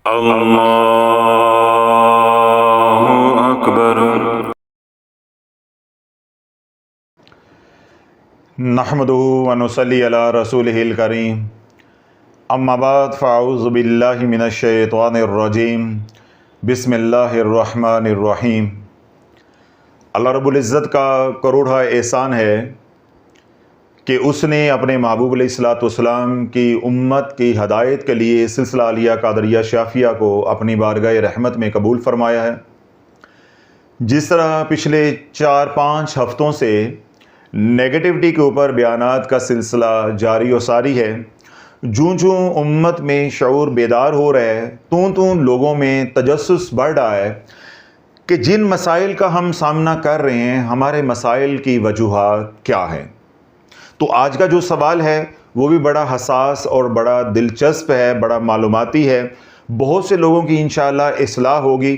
अल्लाहु अकबर। नहमदुहु व नुसल्ली अला रसूलिहिल करीम। अम्मा बाद फ़अऊज़ु बिल्लाहि मिनश शैतानिर रजीम। बिस्मिल्लाहिर रहमानिर रहीम। अल्लाह रब्बुल इज़्ज़त का करोड़ा एहसान है कि उसने अपने महबूब अलैहिस्सलाम की उम्मत की हदायत के लिए सिलसिला अलिया कादरिया शाफिया को अपनी बारगाह रहमत में कबूल फरमाया है। जिस तरह पिछले 4-5 हफ़्तों से नेगेटिविटी के ऊपर बयानात का सिलसिला जारी और सारी है, जूँ उम्मत में शऊर बेदार हो रहा है, तूं लोगों में तजस्सुस बढ़ रहा है कि जिन मसाइल का हम सामना कर रहे हैं, हमारे मसाइल की वजूहात क्या हैं। तो आज का जो सवाल है वो भी बड़ा हसास और बड़ा दिलचस्प है, बड़ा मालूमाती है। बहुत से लोगों की इंशाअल्लाह इस्लाह होगी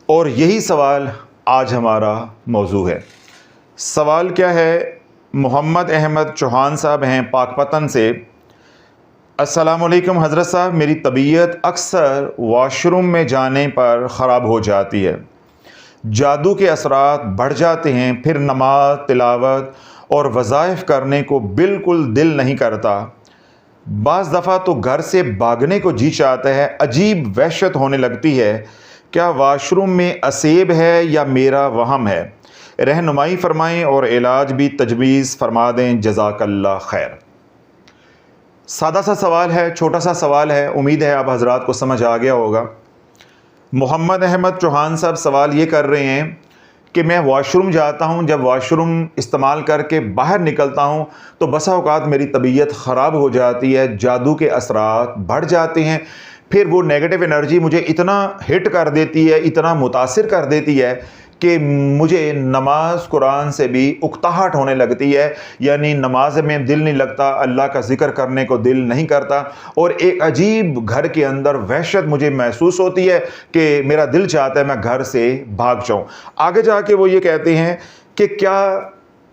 और यही सवाल आज हमारा मौजू है। सवाल क्या है? मोहम्मद अहमद चौहान साहब हैं पाकपतन से। अस्सलामुअलैकुम हज़रत साहब, मेरी तबीयत अक्सर वॉशरूम में जाने पर ख़राब हो जाती है। जादू के असरात बढ़ जाते हैं, फिर नमाज, तिलावत और वज़ाइफ करने को बिल्कुल दिल नहीं करता। बाज़ दफ़ा तो घर से भागने को जी चाहता है, अजीब वहशत होने लगती है। क्या वॉशरूम में असेब है या मेरा वहम है? रहनुमाई फ़रमाएँ और इलाज भी तजवीज़ फ़रमा दें, जज़ाकल्लाह खैर। सादा सा सवाल है, छोटा सा सवाल है, उम्मीद है आप हज़रात को समझ आ गया होगा। मोहम्मद अहमद चौहान साहब सवाल ये कर रहे हैं कि मैं वॉशरूम जाता हूँ, जब वॉशरूम इस्तेमाल करके बाहर निकलता हूँ तो बसा औक़ात मेरी तबीयत ख़राब हो जाती है, जादू के असरात बढ़ जाते हैं, फिर वो नेगेटिव एनर्जी मुझे इतना हिट कर देती है, इतना मुतासिर कर देती है कि मुझे नमाज कुरान से भी उकताहट होने लगती है, यानी नमाज में दिल नहीं लगता, अल्लाह का ज़िक्र करने को दिल नहीं करता और एक अजीब घर के अंदर वहशत मुझे महसूस होती है कि मेरा दिल चाहता है मैं घर से भाग जाऊं। आगे जाके वो ये कहते हैं कि क्या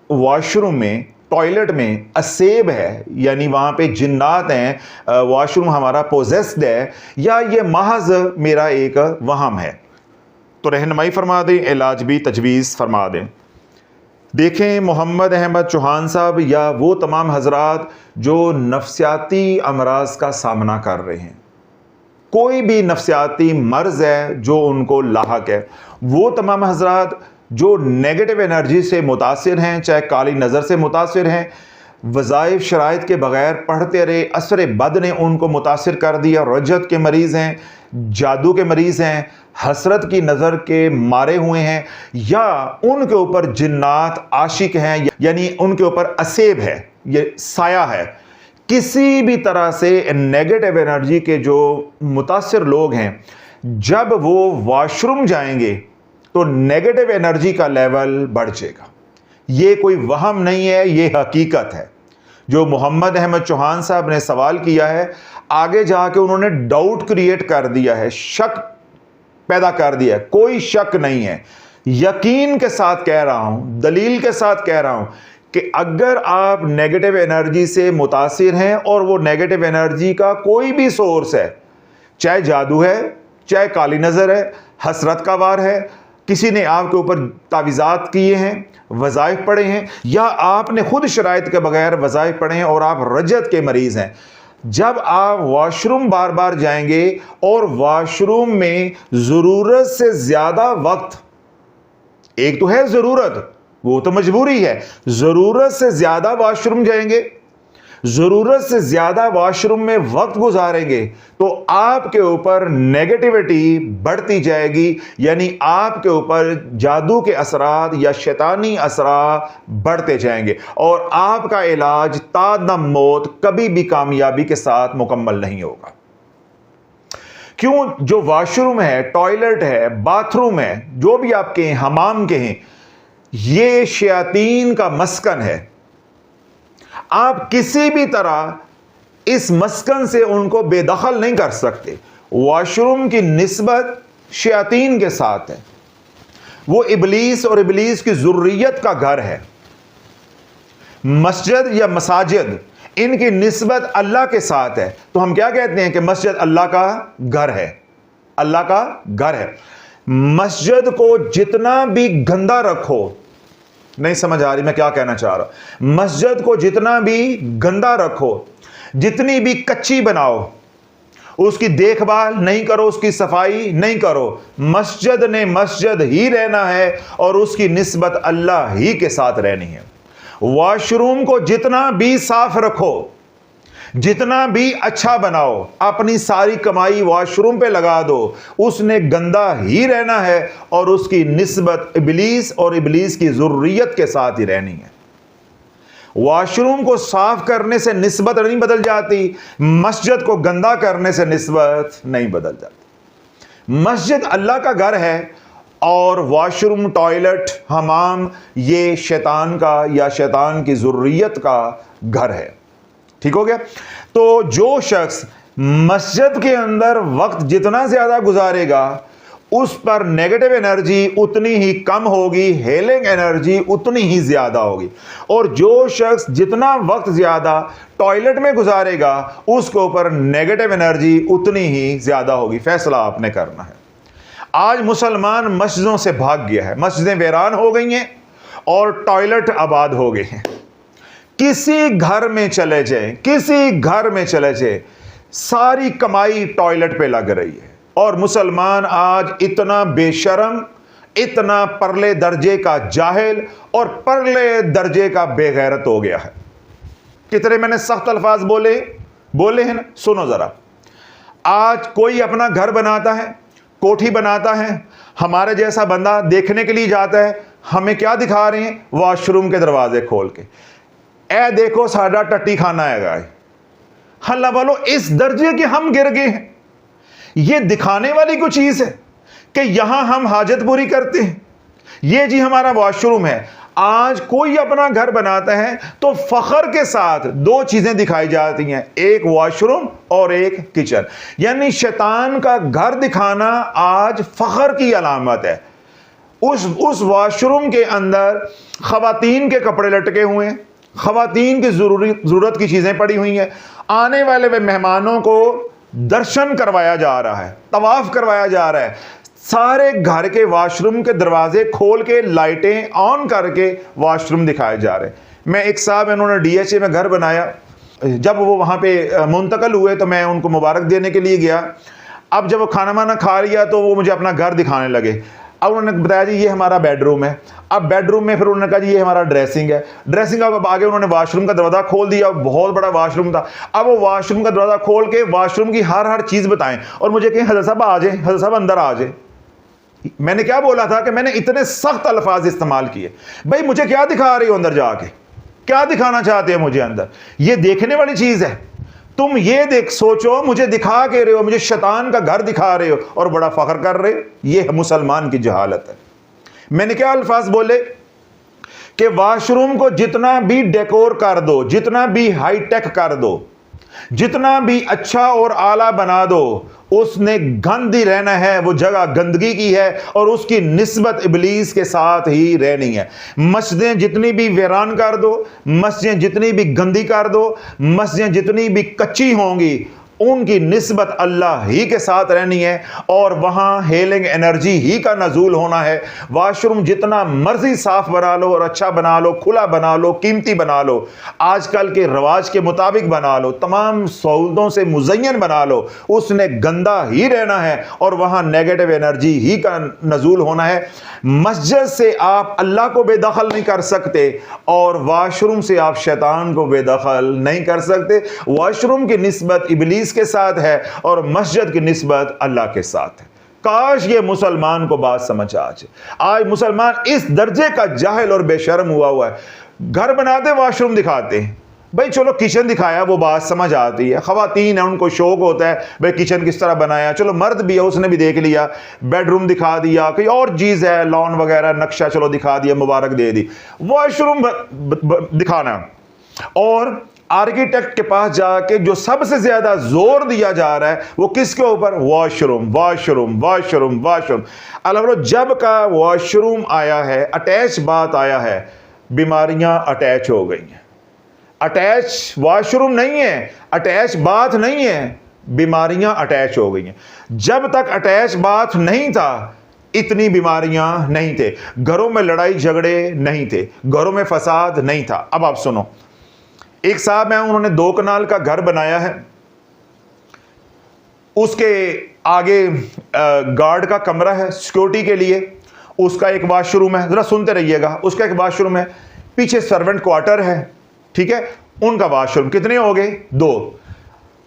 वॉशरूम में, टॉयलेट में असेब है, यानी वहाँ पे जिन्नात हैं, वॉशरूम हमारा पोजेस्ड है, या ये महज मेरा एक वहम है? तो रहनुमाई फरमा दें, इलाज भी तजवीज़ फरमा दें। देखें मोहम्मद अहमद चौहान साहब या वो तमाम हजरात जो नफ्सियाती अमराज का सामना कर रहे हैं, कोई भी नफ्सियाती मर्ज है जो उनको लाहक है, वो तमाम हजरात जो नेगेटिव एनर्जी से मुतासिर हैं, चाहे काली नज़र से मुतासिर हैं, वज़ाइफ शराइत के बग़ैर पढ़ते रहे, असर बद ने उनको मुतासिर कर दिया, रजत के मरीज़ हैं, जादू के मरीज़ हैं, हसरत की नज़र के मारे हुए हैं, या उनके ऊपर जिन्नात आशिक हैं, यानी उनके ऊपर असेब है, ये साया है। किसी भी तरह से नेगेटिव एनर्जी के जो मुतासिर लोग हैं, जब वो वॉशरूम जाएंगे तो नेगेटिव एनर्जी का लेवल बढ़ जाएगा। ये कोई वहम नहीं है, ये हकीकत है। जो मोहम्मद अहमद चौहान साहब ने सवाल किया है, आगे जाके उन्होंने डाउट क्रिएट कर दिया है, शक पैदा कर दिया है। कोई शक नहीं है, यकीन के साथ कह रहा हूं, दलील के साथ कह रहा हूं कि अगर आप नेगेटिव एनर्जी से मुतासिर हैं और वो नेगेटिव एनर्जी का कोई भी सोर्स है, चाहे जादू है, चाहे काली नज़र है, हसरत का वार है, किसी ने आपके ऊपर तावीज़ात किए हैं, वज़ाइफ पढ़े हैं, या आपने खुद शराइत के बगैर वज़ाइफ पढ़े हैं और आप रजत के मरीज़ हैं, जब आप वॉशरूम बार बार जाएंगे और वॉशरूम में ज़रूरत से ज़्यादा वक्त, एक तो है ज़रूरत, वो तो मजबूरी है, ज़रूरत से ज़्यादा वॉशरूम जाएंगे, ज़रूरत से ज़्यादा वॉशरूम में वक्त गुजारेंगे तो आपके ऊपर नेगेटिविटी बढ़ती जाएगी, यानी आपके ऊपर जादू के असरात या शैतानी असरात बढ़ते जाएंगे और आपका इलाज तादम मौत कभी भी कामयाबी के साथ मुकम्मल नहीं होगा। क्यों? जो वॉशरूम है, टॉयलेट है, बाथरूम है, जो भी आपके हैं, हमाम के हैं, ये शयातीन का मस्कन है। आप किसी भी तरह इस मस्कन से उनको बेदखल नहीं कर सकते। वॉशरूम की निस्बत शयातीन के साथ है, वो इबलीस और इबलीस की ज़ुर्रियत का घर है। मस्जिद या मसाजिद, इनकी निस्बत अल्लाह के साथ है। तो हम क्या कहते हैं कि मस्जिद अल्लाह का घर है। अल्लाह का घर है। मस्जिद को जितना भी गंदा रखो, नहीं समझ आ रही मैं क्या कहना चाह रहा हूं, मस्जिद को जितना भी गंदा रखो, जितनी भी कच्ची बनाओ, उसकी देखभाल नहीं करो, उसकी सफाई नहीं करो, मस्जिद ने मस्जिद ही रहना है और उसकी निस्बत अल्लाह ही के साथ रहनी है। वॉशरूम को जितना भी साफ रखो, जितना भी अच्छा बनाओ, अपनी सारी कमाई वॉशरूम पे लगा दो, उसने गंदा ही रहना है और उसकी निस्बत इब्लीस और इब्लीस की ज़ुर्रियत के साथ ही रहनी है। वॉशरूम को साफ करने से निस्बत नहीं बदल जाती, मस्जिद को गंदा करने से निस्बत नहीं बदल जाती। मस्जिद अल्लाह का घर है और वॉशरूम, टॉयलेट, हमाम ये शैतान का या शैतान की ज़ुर्रियत का घर है। ठीक हो गया। तो जो शख्स मस्जिद के अंदर वक्त जितना ज्यादा गुजारेगा, उस पर नेगेटिव एनर्जी उतनी ही कम होगी, हेलिंग एनर्जी उतनी ही ज्यादा होगी। और जो शख्स जितना वक्त ज्यादा टॉयलेट में गुजारेगा, उसके ऊपर नेगेटिव एनर्जी उतनी ही ज्यादा होगी। फैसला आपने करना है। आज मुसलमान मस्जिदों से भाग गया है, मस्जिदें वीरान हो गई हैं और टॉयलेट आबाद हो गए हैं। किसी घर में चले जाए, किसी घर में चले जाए, सारी कमाई टॉयलेट पे लग रही है। और मुसलमान आज इतना बेशरम, इतना परले दर्जे का जाहिल और परले दर्जे का बेगैरत हो गया है। कितने मैंने सख्त अल्फाज बोले हैं ना, सुनो जरा। आज कोई अपना घर बनाता है, कोठी बनाता है, हमारे जैसा बंदा देखने के लिए जाता है, हमें क्या दिखा रहे हैं? वॉशरूम के दरवाजे खोल के, ए देखो साडा टट्टी खाना है। हल्ला वालों, इस दर्जे के हम गिर गए हैं। ये दिखाने वाली कोई चीज है कि यहां हम हाजत पूरी करते हैं? ये जी हमारा वॉशरूम है। आज कोई अपना घर बनाता है तो फखर के साथ दो चीजें दिखाई जाती हैं, एक वॉशरूम और एक किचन। यानी शैतान का घर दिखाना आज फखर की अलामत है। उस वॉशरूम के अंदर खवातीन के कपड़े लटके हुए हैं, खवातीन की जरूरत की चीजें पड़ी हुई हैं। आने वाले वे मेहमानों को दर्शन करवाया जा रहा है, तवाफ करवाया जा रहा है। सारे घर के वॉशरूम के दरवाजे खोल के, लाइटें ऑन करके वॉशरूम दिखाए जा रहे हैं। मैं एक साहब, इन्होंने DHA में घर बनाया, जब वो वहाँ पे मुंतकिल हुए तो मैं उनको मुबारक देने के लिए गया। अब जब वो खाना वाना खा लिया तो वो मुझे अपना घर दिखाने लगे। अब उन्होंने बताया जी ये हमारा बेडरूम है। अब बेडरूम में फिर उन्होंने कहा जी ये हमारा ड्रेसिंग है। ड्रेसिंग अब आगे उन्होंने वॉशरूम का दरवाजा खोल दिया, बहुत बड़ा वॉशरूम था। अब वो वॉशरूम का दरवाजा खोल के वॉशरूम की हर चीज़ बताएं और मुझे कहें हज़रत साहब आ जाए, हज़रत साहब अंदर आ जाए। मैंने क्या बोला था कि मैंने इतने सख्त अल्फाज इस्तेमाल किए, भाई मुझे क्या दिखा रही हो अंदर जाके, क्या दिखाना चाहते हो मुझे अंदर? ये देखने वाली चीज़ है। तुम ये देख सोचो, मुझे दिखा के रहे हो, मुझे शैतान का घर दिखा रहे हो और बड़ा फख्र कर रहे हो। ये मुसलमान की जहालत है। मैंने क्या अल्फाज बोले कि वॉशरूम को जितना भी डेकोर कर दो, जितना भी हाईटेक कर दो, जितना भी अच्छा और आला बना दो, उसने गंदी रहना है। वो जगह गंदगी की है और उसकी निस्बत इब्लीस के साथ ही रहनी है। मस्जिदें जितनी भी वीरान कर दो, मस्जिदें जितनी भी गंदी कर दो, मस्जिदें जितनी भी कच्ची होंगी, उनकी निस्बत अल्लाह ही के साथ रहनी है और वहाँ हेलिंग एनर्जी ही का नजूल होना है। वॉशरूम जितना मर्जी साफ बना लो और अच्छा बना लो, खुला बना लो, कीमती बना लो, आजकल के रवाज के मुताबिक बना लो, तमाम सहूलतों से मुज़य्यन बना लो, उसने गंदा ही रहना है और वहाँ नेगेटिव एनर्जी ही का नजूल होना है। मस्जिद से आप अल्लाह को बेदखल नहीं कर सकते और वॉशरूम से आप शैतान को बेदखल नहीं कर सकते। वॉशरूम की निस्बत इब्लीस के साथ है और मस्जिद की निस्बत अल्लाह के साथ है। काश ये मुसलमान को बात समझ आ जाए। आज मुसलमान इस दर्जे का जाहिल और बेशर्म हुआ है। घर बनाते वॉशरूम दिखाते हैं, भाई चलो किचन दिखाया, वो बात समझ आती है। खवातीन है, उनको शौक होता है भाई किचन किस तरह बनाया। चलो मर्द भी है, उसने भी देख लिया, बेडरूम दिखा दिया, कोई और चीज़ है, लॉन वगैरह नक्शा चलो दिखा दिया, मुबारक दे दी। वॉशरूम दिखाना और आर्किटेक्ट के पास जाके जो सबसे ज्यादा जोर दिया जा रहा है वो किसके ऊपर? Washroom, washroom, washroom, washroom. अल्लाह, जब का वॉशरूम आया है, अटैच बात आया है, बीमारियां अटैच हो गई हैं। अटैच वॉशरूम नहीं है, अटैच बाथ नहीं है, बीमारियां अटैच हो गई हैं। जब तक अटैच बात नहीं था इतनी बीमारियां नहीं थे, घरों में लड़ाई झगड़े नहीं थे, घरों में फसाद नहीं था। अब आप सुनो, एक साहब हैं, उन्होंने 2 कनाल का घर बनाया है, उसके आगे गार्ड का कमरा है सिक्योरिटी के लिए, उसका एक वॉशरूम है, जरा सुनते रहिएगा, उसका एक वॉशरूम है, पीछे सर्वेंट क्वार्टर है, ठीक है, उनका वॉशरूम कितने हो गए? 2।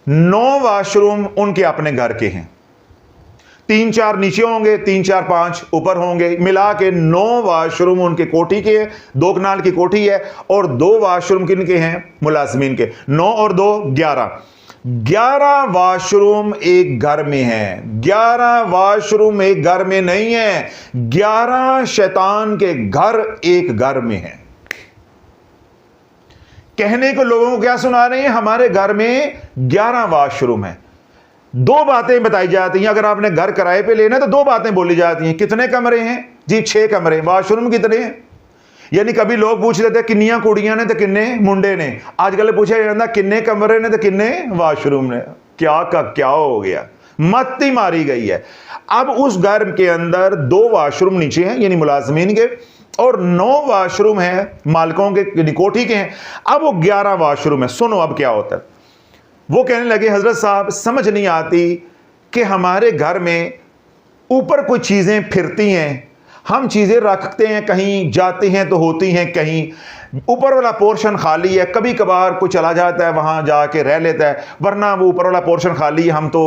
9 वॉशरूम उनके अपने घर के हैं, 3-4 नीचे होंगे, 3-4-5 ऊपर होंगे, मिला के 9 वॉशरूम उनके कोठी के हैं, 2 कनाल की कोठी है, और 2 वॉशरूम किनके हैं? मुलाजमीन के। 9 और 2 11 वॉशरूम एक घर में है। 11 वॉशरूम एक घर में नहीं है, 11 शैतान के घर एक घर में है। कहने को लोगों को क्या सुना रहे हैं? हमारे घर में 11 वॉशरूम है। 2 बातें बताई जाती हैं, अगर आपने घर किराए पे लेना है तो 2 बातें बोली जाती हैं। कितने कमरे हैं जी? 6 कमरे। वॉशरूम कितने हैं? यानी कभी लोग पूछ लेते किन्नियां कुड़ियां ने तो किन्ने मुंडे ने, आजकल पूछा जाता किन्ने कमरे ने तो किन्ने वॉशरूम ने। क्या का क्या हो गया, मत ही मारी गई है। अब उस घर के अंदर 2 वॉशरूम नीचे हैं यानी मुलाजमीन के, और 9 वॉशरूम है मालिकों के, कोठी के हैं। अब वो 11 वॉशरूम है। सुनो अब क्या होता है। वो कहने लगे हजरत साहब समझ नहीं आती कि हमारे घर में ऊपर कोई चीजें फिरती हैं, हम चीजें रखते हैं, कहीं जाते हैं तो होती हैं कहीं, ऊपर वाला पोर्शन खाली है, कभी कभार कोई चला जाता है वहां जाके रह लेता है, वरना वो ऊपर वाला पोर्शन खाली है। हम तो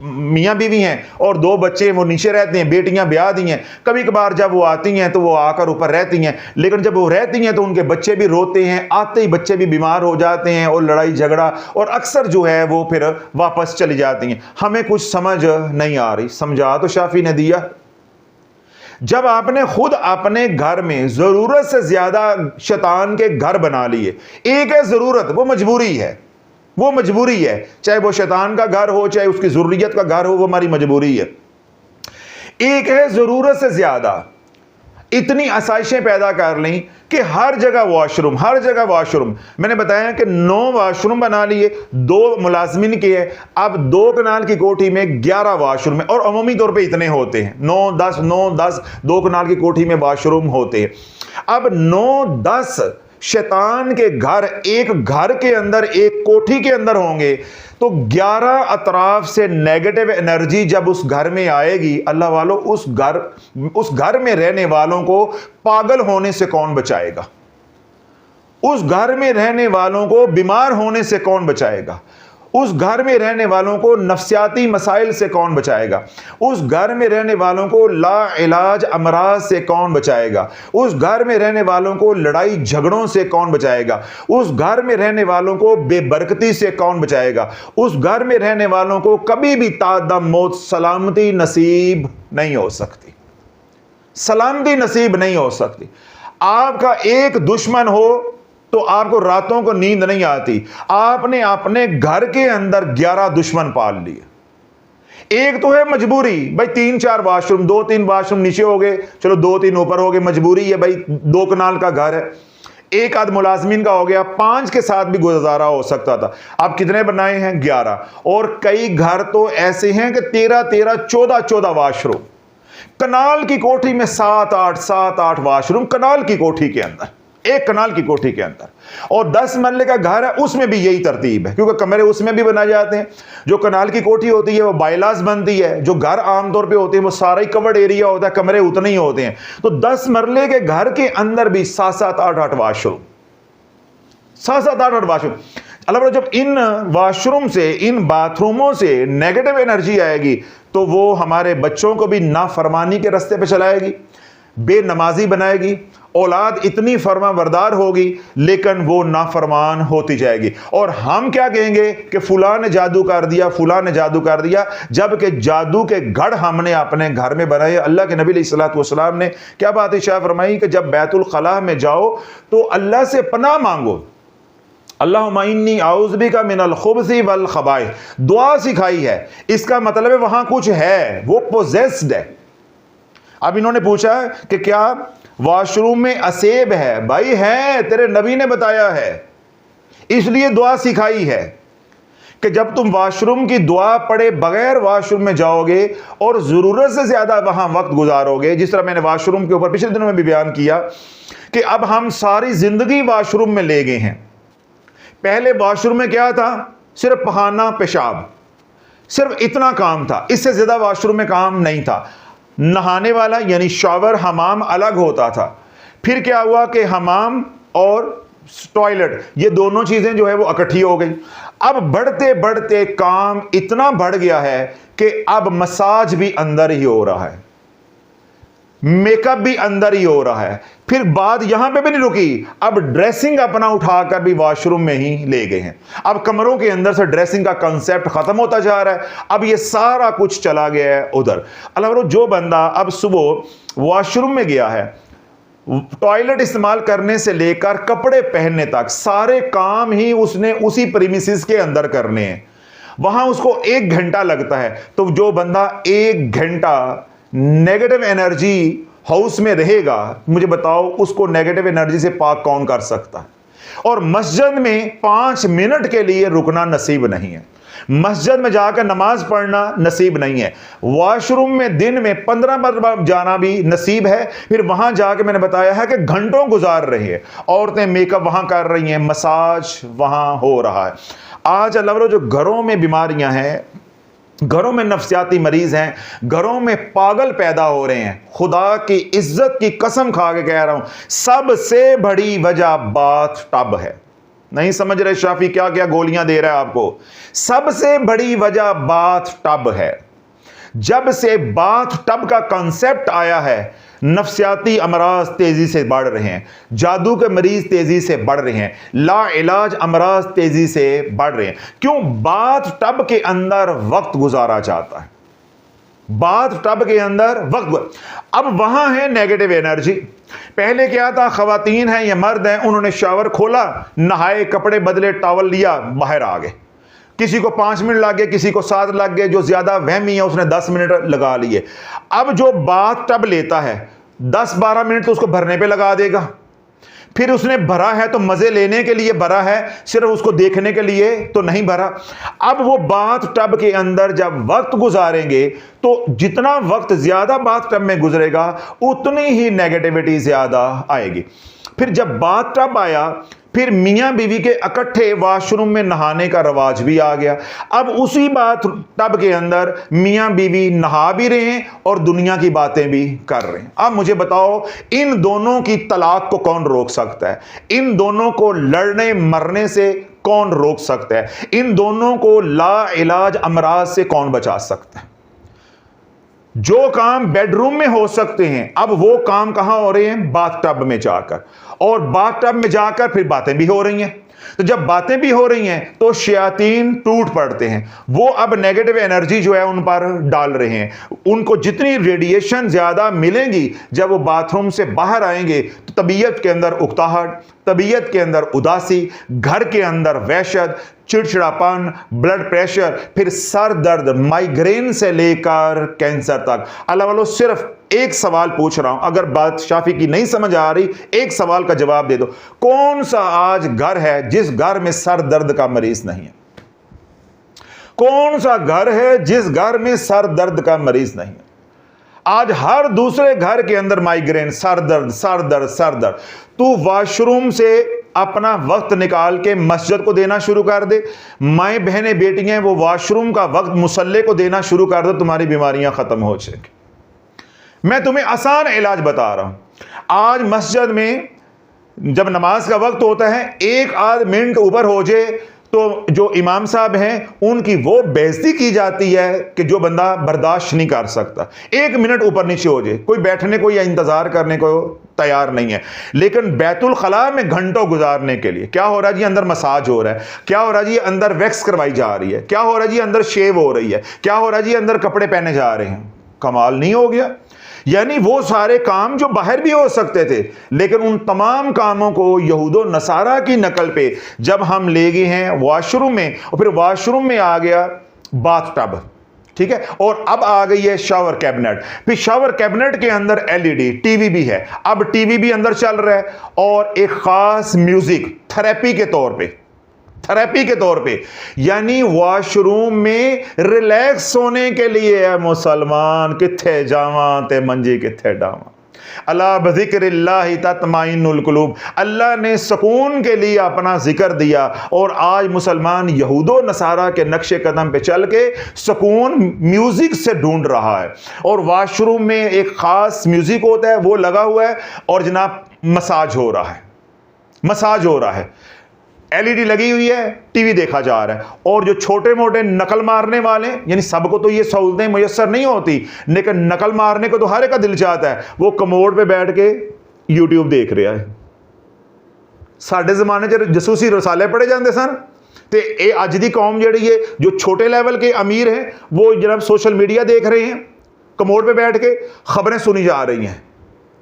मियाँ बीवी हैं और 2 बच्चे वो नीचे रहते हैं, बेटियां ब्याह दी हैं, कभी कभार जब वो आती हैं तो वो आकर ऊपर रहती हैं, लेकिन जब वो रहती हैं तो उनके बच्चे भी रोते हैं, आते ही बच्चे भी बीमार हो जाते हैं और लड़ाई झगड़ा, और अक्सर जो है वो फिर वापस चली जाती हैं। हमें कुछ समझ नहीं आ रही। समझा तो शाफी ने दिया। जब आपने खुद अपने घर में जरूरत से ज्यादा शैतान के घर बना लिए, एक है जरूरत, वो मजबूरी है, वो मजबूरी है, चाहे वो शैतान का घर हो चाहे उसकी जरूरियत का घर हो, वो हमारी मजबूरी है। एक है जरूरत से ज्यादा इतनी आसाइशें पैदा कर ली कि हर जगह वॉशरूम, हर जगह वॉशरूम। मैंने बताया कि 9 वॉशरूम बना लिए, 2 मुलाजमिन के हैं। अब 2 कनाल की कोठी में 11 वॉशरूम है, और अमूमी तौर पे इतने होते हैं, 9-10 2 कनाल की कोठी में वॉशरूम होते हैं। अब 9-10 शैतान के घर एक घर के अंदर, एक कोठी के अंदर होंगे, तो 11 अतराफ से नेगेटिव एनर्जी जब उस घर में आएगी, अल्लाह वालों उस घर में रहने वालों को पागल होने से कौन बचाएगा? उस घर में रहने वालों को बीमार होने से कौन बचाएगा? उस घर में रहने वालों को नफ्सियाती मसाइल से कौन बचाएगा? उस घर में रहने वालों को ला इलाज अमराज से कौन बचाएगा? उस घर में रहने वालों को लड़ाई झगड़ों से कौन बचाएगा? उस घर में रहने वालों को बेबरकती से कौन बचाएगा? उस घर में रहने वालों को कभी भी तादम मौत सलामती नसीब नहीं हो सकती, सलामती नसीब नहीं हो सकती। आपका एक दुश्मन हो तो आपको रातों को नींद नहीं आती। आपने अपने घर के अंदर 11 दुश्मन पाल लिए। एक तो है मजबूरी, भाई 3-4 वॉशरूम, 2-3 वॉशरूम नीचे हो गए, चलो 2-3 ऊपर हो गए, मजबूरी है भाई, 2 कनाल का घर है, एक आध मुलाजमीन का हो गया, 5 के साथ भी गुजारा हो सकता था। आप कितने बनाए हैं? 11। और कई घर तो ऐसे हैं कि 13-13, 14-14 वॉशरूम। कनाल की कोठी में 7-8 वॉशरूम, कनाल की कोठी के अंदर, एक कनाल की कोठी के अंदर। और 10 मरले का घर है, उसमें भी यही तरतीब है, क्योंकि कमरे उसमें भी बनाए जाते हैं। जो कनाल की कोठी होती है वो बायलास बनती है, जो घर आमतौर पे होते हैं वो सारा ही कवर्ड एरिया होता है, कमरे उतने ही होते हैं। तो 10 मरले के घर के अंदर भी 7-8 वॉशरूम, 7-8 वॉशरूम। अल्लाह, जब इन वॉशरूम से, इन बाथरूमों से नेगेटिव एनर्जी आएगी तो वो हमारे बच्चों को भी नाफरमानी के रास्ते पे चलाएगी, बेनमाजी बनाएगी। औलाद इतनी फरमाबरदार होगी लेकिन वो नाफरमान होती जाएगी। और हम क्या कहेंगे कि फुला ने जादू कर दिया, फुला ने जादू कर दिया, जबकि जादू के गढ़ हमने अपने घर में बनाए। अल्लाह के नबी अलैहिस्सलातु वस्सलाम ने क्या बात इरशाद फरमाई कि जब बैतुल खला में जाओ तो अल्लाह से पनाह मांगो, अल्लाहुम्मा इन्नी औज़ु बिका मिनल खुब्सी वल खबाइस, दुआ सिखाई है। इसका मतलब है वहां कुछ है, वो पोजेस्ड है। अब इन्होंने पूछा कि क्या वॉशरूम में असेब है? भाई है, तेरे नबी ने बताया है, इसलिए दुआ सिखाई है। कि जब तुम वॉशरूम की दुआ पढ़े बगैर वॉशरूम में जाओगे और ज़रूरत से ज़्यादा वहाँ वक्त गुजारोगे, जिस तरह मैंने वॉशरूम के ऊपर पिछले दिनों में भी बयान किया कि अब हम सारी ज़िंदगी वॉशरूम में ले गए हैं। पहले वॉशरूम में क्या था? सिर्फ पखाना पेशाब, सिर्फ इतना काम था, इससे ज़्यादा वॉशरूम में काम नहीं था। नहाने वाला यानी शावर, हमाम अलग होता था। फिर क्या हुआ कि हमाम और टॉयलेट, ये दोनों चीज़ें जो है वो इकट्ठी हो गई। अब बढ़ते बढ़ते काम इतना बढ़ गया है कि अब मसाज भी अंदर ही हो रहा है, मेकअप भी अंदर ही हो रहा है। फिर बात यहां पे भी नहीं रुकी, अब ड्रेसिंग अपना उठाकर भी वॉशरूम में ही ले गए हैं। अब कमरों के अंदर से ड्रेसिंग का कंसेप्ट खत्म होता जा रहा है, अब ये सारा कुछ चला गया है उधर। अल्लाह, जो बंदा अब सुबह वॉशरूम में गया है, टॉयलेट इस्तेमाल करने से लेकर कपड़े पहनने तक सारे काम ही उसने उसी प्रीमिसेस के अंदर करने हैं, वहां उसको 1 घंटा लगता है। तो जो बंदा 1 घंटा नेगेटिव एनर्जी हाउस में रहेगा, मुझे बताओ उसको नेगेटिव एनर्जी से पाक कौन कर सकता है? और मस्जिद में 5 मिनट के लिए रुकना नसीब नहीं है, मस्जिद में जाकर नमाज पढ़ना नसीब नहीं है, वॉशरूम में दिन में 15 मरतबा जाना भी नसीब है। फिर वहां जाकर मैंने बताया है कि घंटों गुजार रही है, औरतें मेकअप वहां कर रही हैं, मसाज वहां हो रहा है। आज अल्लाह, जो घरों में बीमारियां हैं, घरों में नफ्सियाती मरीज हैं, घरों में पागल पैदा हो रहे हैं, खुदा की इज्जत की कसम खा के कह रहा हूं, सबसे बड़ी वजह बाथ टब है। नहीं समझ रहे शाफी क्या क्या गोलियां दे रहा है आपको? सबसे बड़ी वजह बाथ टब है। जब से बाथ टब का कंसेप्ट आया है, नफ्सियाती अमराज तेजी से बढ़ रहे हैं, जादू के मरीज तेजी से बढ़ रहे हैं, ला इलाज अमराज तेजी से बढ़ रहे हैं। क्यों? बाथ टब के अंदर वक्त गुजारा जाता है, बाथ टब के अंदर वक्त। अब वहां है नेगेटिव एनर्जी। पहले क्या था? खवातीन हैं या मर्द हैं, उन्होंने शावर खोला, नहाए, कपड़े बदले, टॉवल लिया, बाहर आ गए। किसी को 5 मिनट लग गए, किसी को 7 लग गए, जो ज्यादा वहमी है उसने 10 मिनट लगा लिए। अब जो बाथ टब लेता है 10-12 मिनट तो उसको भरने पे लगा देगा। फिर उसने भरा है तो मजे लेने के लिए भरा है, सिर्फ उसको देखने के लिए तो नहीं भरा। अब वो बाथ टब के अंदर जब वक्त गुजारेंगे तो जितना वक्त ज्यादा बाथ टब में गुजरेगा उतनी ही नेगेटिविटी ज्यादा आएगी। फिर जब बाथ टब आया, फिर मियां बीवी के इकट्ठे वॉशरूम में नहाने का रवाज भी आ गया। अब उसी बाथ टब के अंदर मियां बीवी नहा भी रहे हैं और दुनिया की बातें भी कर रहे हैं। अब मुझे बताओ, इन दोनों की तलाक को कौन रोक सकता है? इन दोनों को लड़ने मरने से कौन रोक सकता है? इन दोनों को ला इलाज अमराज से कौन बचा सकता है? जो काम बेडरूम में हो सकते हैं, अब वो काम कहां हो रहे हैं? बाथ टब में जाकर। और बाथ टब में जाकर फिर बातें भी हो रही हैं। तो जब बातें भी हो रही हैं तो शयातीन टूट पड़ते हैं, वो अब नेगेटिव एनर्जी जो है उन पर डाल रहे हैं। उनको जितनी रेडिएशन ज्यादा मिलेंगी, जब वो बाथरूम से बाहर आएंगे तो तबीयत के अंदर उकताहट, तबीयत के अंदर उदासी, घर के अंदर वहशत, चिड़चिड़ापन, ब्लड प्रेशर, फिर सर दर्द, माइग्रेन से लेकर कैंसर तक। अल्लाह वालों, सिर्फ एक सवाल पूछ रहा हूं, अगर बात शाफी की नहीं समझ आ रही, एक सवाल का जवाब दे दो। कौन सा आज घर है जिस घर में सर दर्द का मरीज नहीं है? कौन सा घर है जिस घर में सर दर्द का मरीज नहीं है? आज हर दूसरे घर के अंदर माइग्रेन, सर दर्द, सर दर्द, सर दर्द। तू वॉशरूम से अपना वक्त निकाल के मस्जिद को देना शुरू कर दे। माएँ बहनें बेटियां, वो वॉशरूम का वक्त मुसल्ले को देना शुरू कर दो, तुम्हारी बीमारियां खत्म हो जाएंगी। मैं तुम्हें आसान इलाज बता रहा हूं। आज मस्जिद में जब नमाज का वक्त होता है, 1-8 मिनट ऊपर हो जाए तो जो इमाम साहब हैं उनकी वो बेइज्जती की जाती है कि जो बंदा बर्दाश्त नहीं कर सकता। 1 मिनट ऊपर नीचे हो जाए, कोई बैठने को या इंतजार करने को तैयार नहीं है। लेकिन बैतुल खला में घंटों गुजारने के लिए क्या हो रहा है जी? अंदर मसाज हो रहा है। क्या हो रहा है जी? अंदर वैक्स करवाई जा रही है। क्या हो रहा है जी? अंदर शेव हो रही है। क्या हो रहा है जी? अंदर कपड़े पहने जा रहे हैं। कमाल नहीं हो गया? यानी वो सारे काम जो बाहर भी हो सकते थे, लेकिन उन तमाम कामों को यहूदो नसारा की नकल पे जब हम ले गए हैं वॉशरूम में, और फिर वॉशरूम में आ गया बाथ टब, ठीक है, और अब आ गई है शावर कैबिनेट। फिर शावर कैबिनेट के अंदर एलईडी टीवी भी है। अब टीवी भी अंदर चल रहा है और एक खास म्यूजिक थेरेपी के तौर पे थेरेपी के तौर पे, यानी वॉशरूम में रिलैक्स होने के लिए है मुसलमान। किथे जावा ते मंजी किथे डावा, अला बिज़िक्रिल्लाहि तत्माइनुल कुलूब। अल्लाह ने सुकून के लिए अपना जिक्र दिया और आज मुसलमान यहूदो नसारा के नक्शे कदम पे चल के सुकून म्यूजिक से ढूंढ रहा है। और वॉशरूम में एक खास म्यूजिक होता है, वो लगा हुआ है और जनाब मसाज हो रहा है, मसाज हो रहा है। एलईडी लगी हुई है, टीवी देखा जा रहा है। और जो छोटे मोटे नकल मारने वाले, यानी सबको तो ये सहूलतें मुयस्सर नहीं होती, लेकिन नकल मारने को तो हर एक का दिल चाहता है, वो कमोड पे बैठ के यूट्यूब देख रहा है। साडे जमाने च जसूसी रसाले पढ़े जाते सन, तो ये अज दी कौम जिहड़ी है, जो छोटे लेवल के अमीर हैं, वो जनाब सोशल मीडिया देख रहे हैं, कमोड पे बैठ के खबरें सुनी जा रही हैं।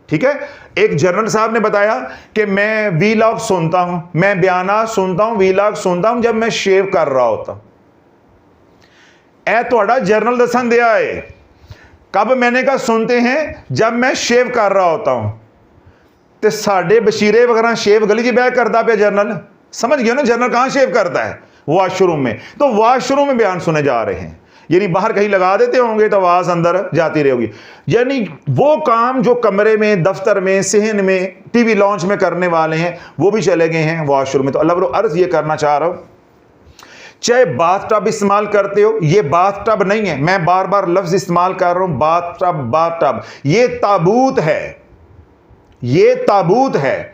ठीक है, एक जनरल साहब ने बताया कि मैं वीलॉग सुनता हूं, मैं बयानात सुनता हूं, वीलॉग सुनता हूं जब मैं शेव कर रहा होता। ए तुहाडा जनरल दसन दिया है, कब? मैंने कहा सुनते हैं जब मैं शेव कर रहा होता हूं। तो साडे बशीरे वगैरह शेव गली च बह करता पे जनरल, समझ गया ना? जनरल कहां शेव करता है? वॉशरूम में। तो वॉशरूम में बयान सुने जा रहे हैं, यानी बाहर कहीं लगा देते होंगे तो आवाज अंदर जाती रहेगी। यानी वो काम जो कमरे में, दफ्तर में, सेहन में, टीवी लॉन्च में करने वाले हैं, वो भी चले गए हैं वॉशरूम में। तो अल्लाह अर्ज ये करना चाह रहा हूं, चाहे बाथ टब इस्तेमाल करते हो, ये बाथ टब नहीं है, मैं बार बार लफ्ज इस्तेमाल कर रहा हूं, बाथ टब, बाथ टब, ये ताबूत है, ये ताबूत है।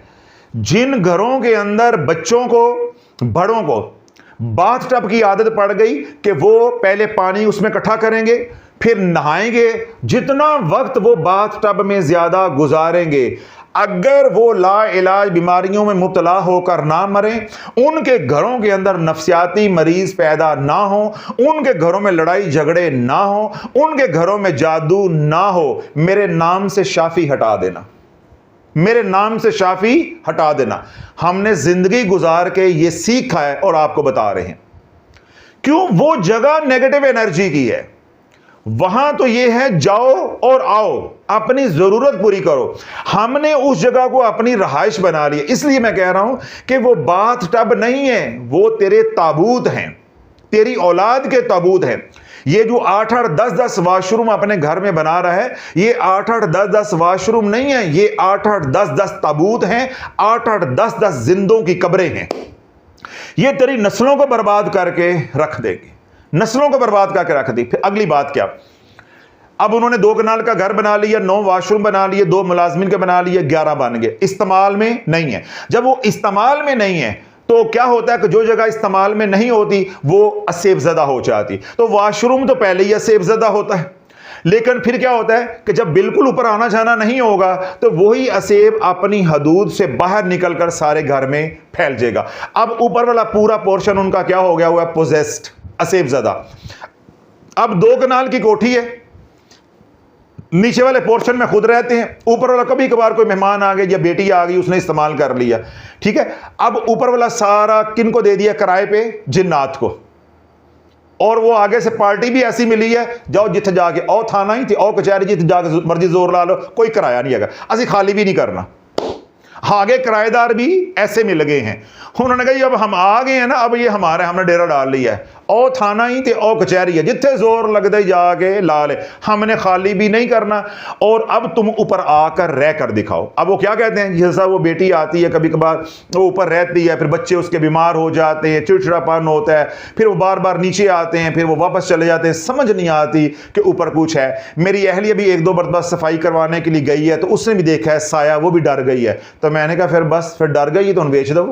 जिन घरों के अंदर बच्चों को, बड़ों को बाथ टब की आदत पड़ गई कि वो पहले पानी उसमें इकट्ठा करेंगे, फिर नहाएंगे, जितना वक्त वो बाथ टब में ज्यादा गुजारेंगे, अगर वो लाइलाज बीमारियों में मुब्तला होकर ना मरें, उनके घरों के अंदर नफसियाती मरीज पैदा ना हो, उनके घरों में लड़ाई झगड़े ना हो, उनके घरों में जादू ना हो, मेरे नाम से शाफी हटा देना, मेरे नाम से शाफी हटा देना। हमने जिंदगी गुजार के ये सीखा है और आपको बता रहे हैं। क्यों? वो जगह नेगेटिव एनर्जी की है, वहां तो ये है जाओ और आओ, अपनी जरूरत पूरी करो। हमने उस जगह को अपनी रहाइश बना ली। इसलिए मैं कह रहा हूं कि वो बाथ टब नहीं है, वो तेरे ताबूत हैं, तेरी औलाद के ताबूत हैं। ये जो 8-8, 10-10 वाशरूम अपने घर में बना रहा है, ये 8-8, 10-10 वाशरूम नहीं है, ये 8-8, 10-10 ताबूत हैं, 8-8, 10-10 जिंदों की कब्रें हैं। ये तेरी नस्लों को बर्बाद करके रख देगी, नस्लों को बर्बाद करके रख दी। फिर अगली बात क्या? अब उन्होंने 2 कनाल का घर बना लिया, 9 वाशरूम बना लिए, 2 मुलाजमिन के बना लिए, 11 बन गए, इस्तेमाल में नहीं है। जब वो इस्तेमाल में नहीं है तो क्या होता है कि जो जगह इस्तेमाल में नहीं होती वो असेबज़दा हो जाती। तो वाशरूम तो पहले ही असेबज़दा होता है, लेकिन फिर क्या होता है कि जब बिल्कुल ऊपर आना जाना नहीं होगा तो वही असेब अपनी हदूद से बाहर निकलकर सारे घर में फैल जाएगा। अब ऊपर वाला पूरा पोर्शन उनका क्या हो गया हुआ है? पोजेस्ड, असेबज़दा। अब 2 कनाल की कोठी है, नीचे वाले पोर्शन में खुद रहते हैं, ऊपर वाला कभी कभार कोई मेहमान आ गए या बेटी आ गई, उसने इस्तेमाल कर लिया, ठीक है। अब ऊपर वाला सारा किन को दे दिया? किराए पे जिन्नात को। और वो आगे से पार्टी भी ऐसी मिली है, जाओ जिथे जाके आओ, थाना ही थी, आओ कचहरी जिथे जाके मर्जी जोर ला लो, कोई किराया नहीं है, असि खाली भी नहीं करना। आगे किराएदार भी ऐसे मिल गए हैं। उन्होंने कहा अब हम आ गए हैं ना, अब ये हमारा, हमने डेरा डाल लिया है, ओ थाना ही ते ओ कचहरी है, जिथे जोर लगता ही जाके ला ले, हमने खाली भी नहीं करना और अब तुम ऊपर आकर रह कर दिखाओ। अब वो क्या कहते हैं, जैसा वो बेटी आती है कभी कभार, वो ऊपर रहती है, फिर बच्चे उसके बीमार हो जाते हैं, चिड़चिड़ापन होता है, फिर वो बार बार नीचे आते हैं, फिर वो वापस चले जाते हैं, समझ नहीं आती कि ऊपर कुछ है। मेरी अहलिया भी 1-2 मरतबा सफाई करवाने के लिए गई है, तो उसने भी देखा है साया, वो भी डर गई है। तो मैंने कहा फिर बस, फिर डर गई तो बेच दो,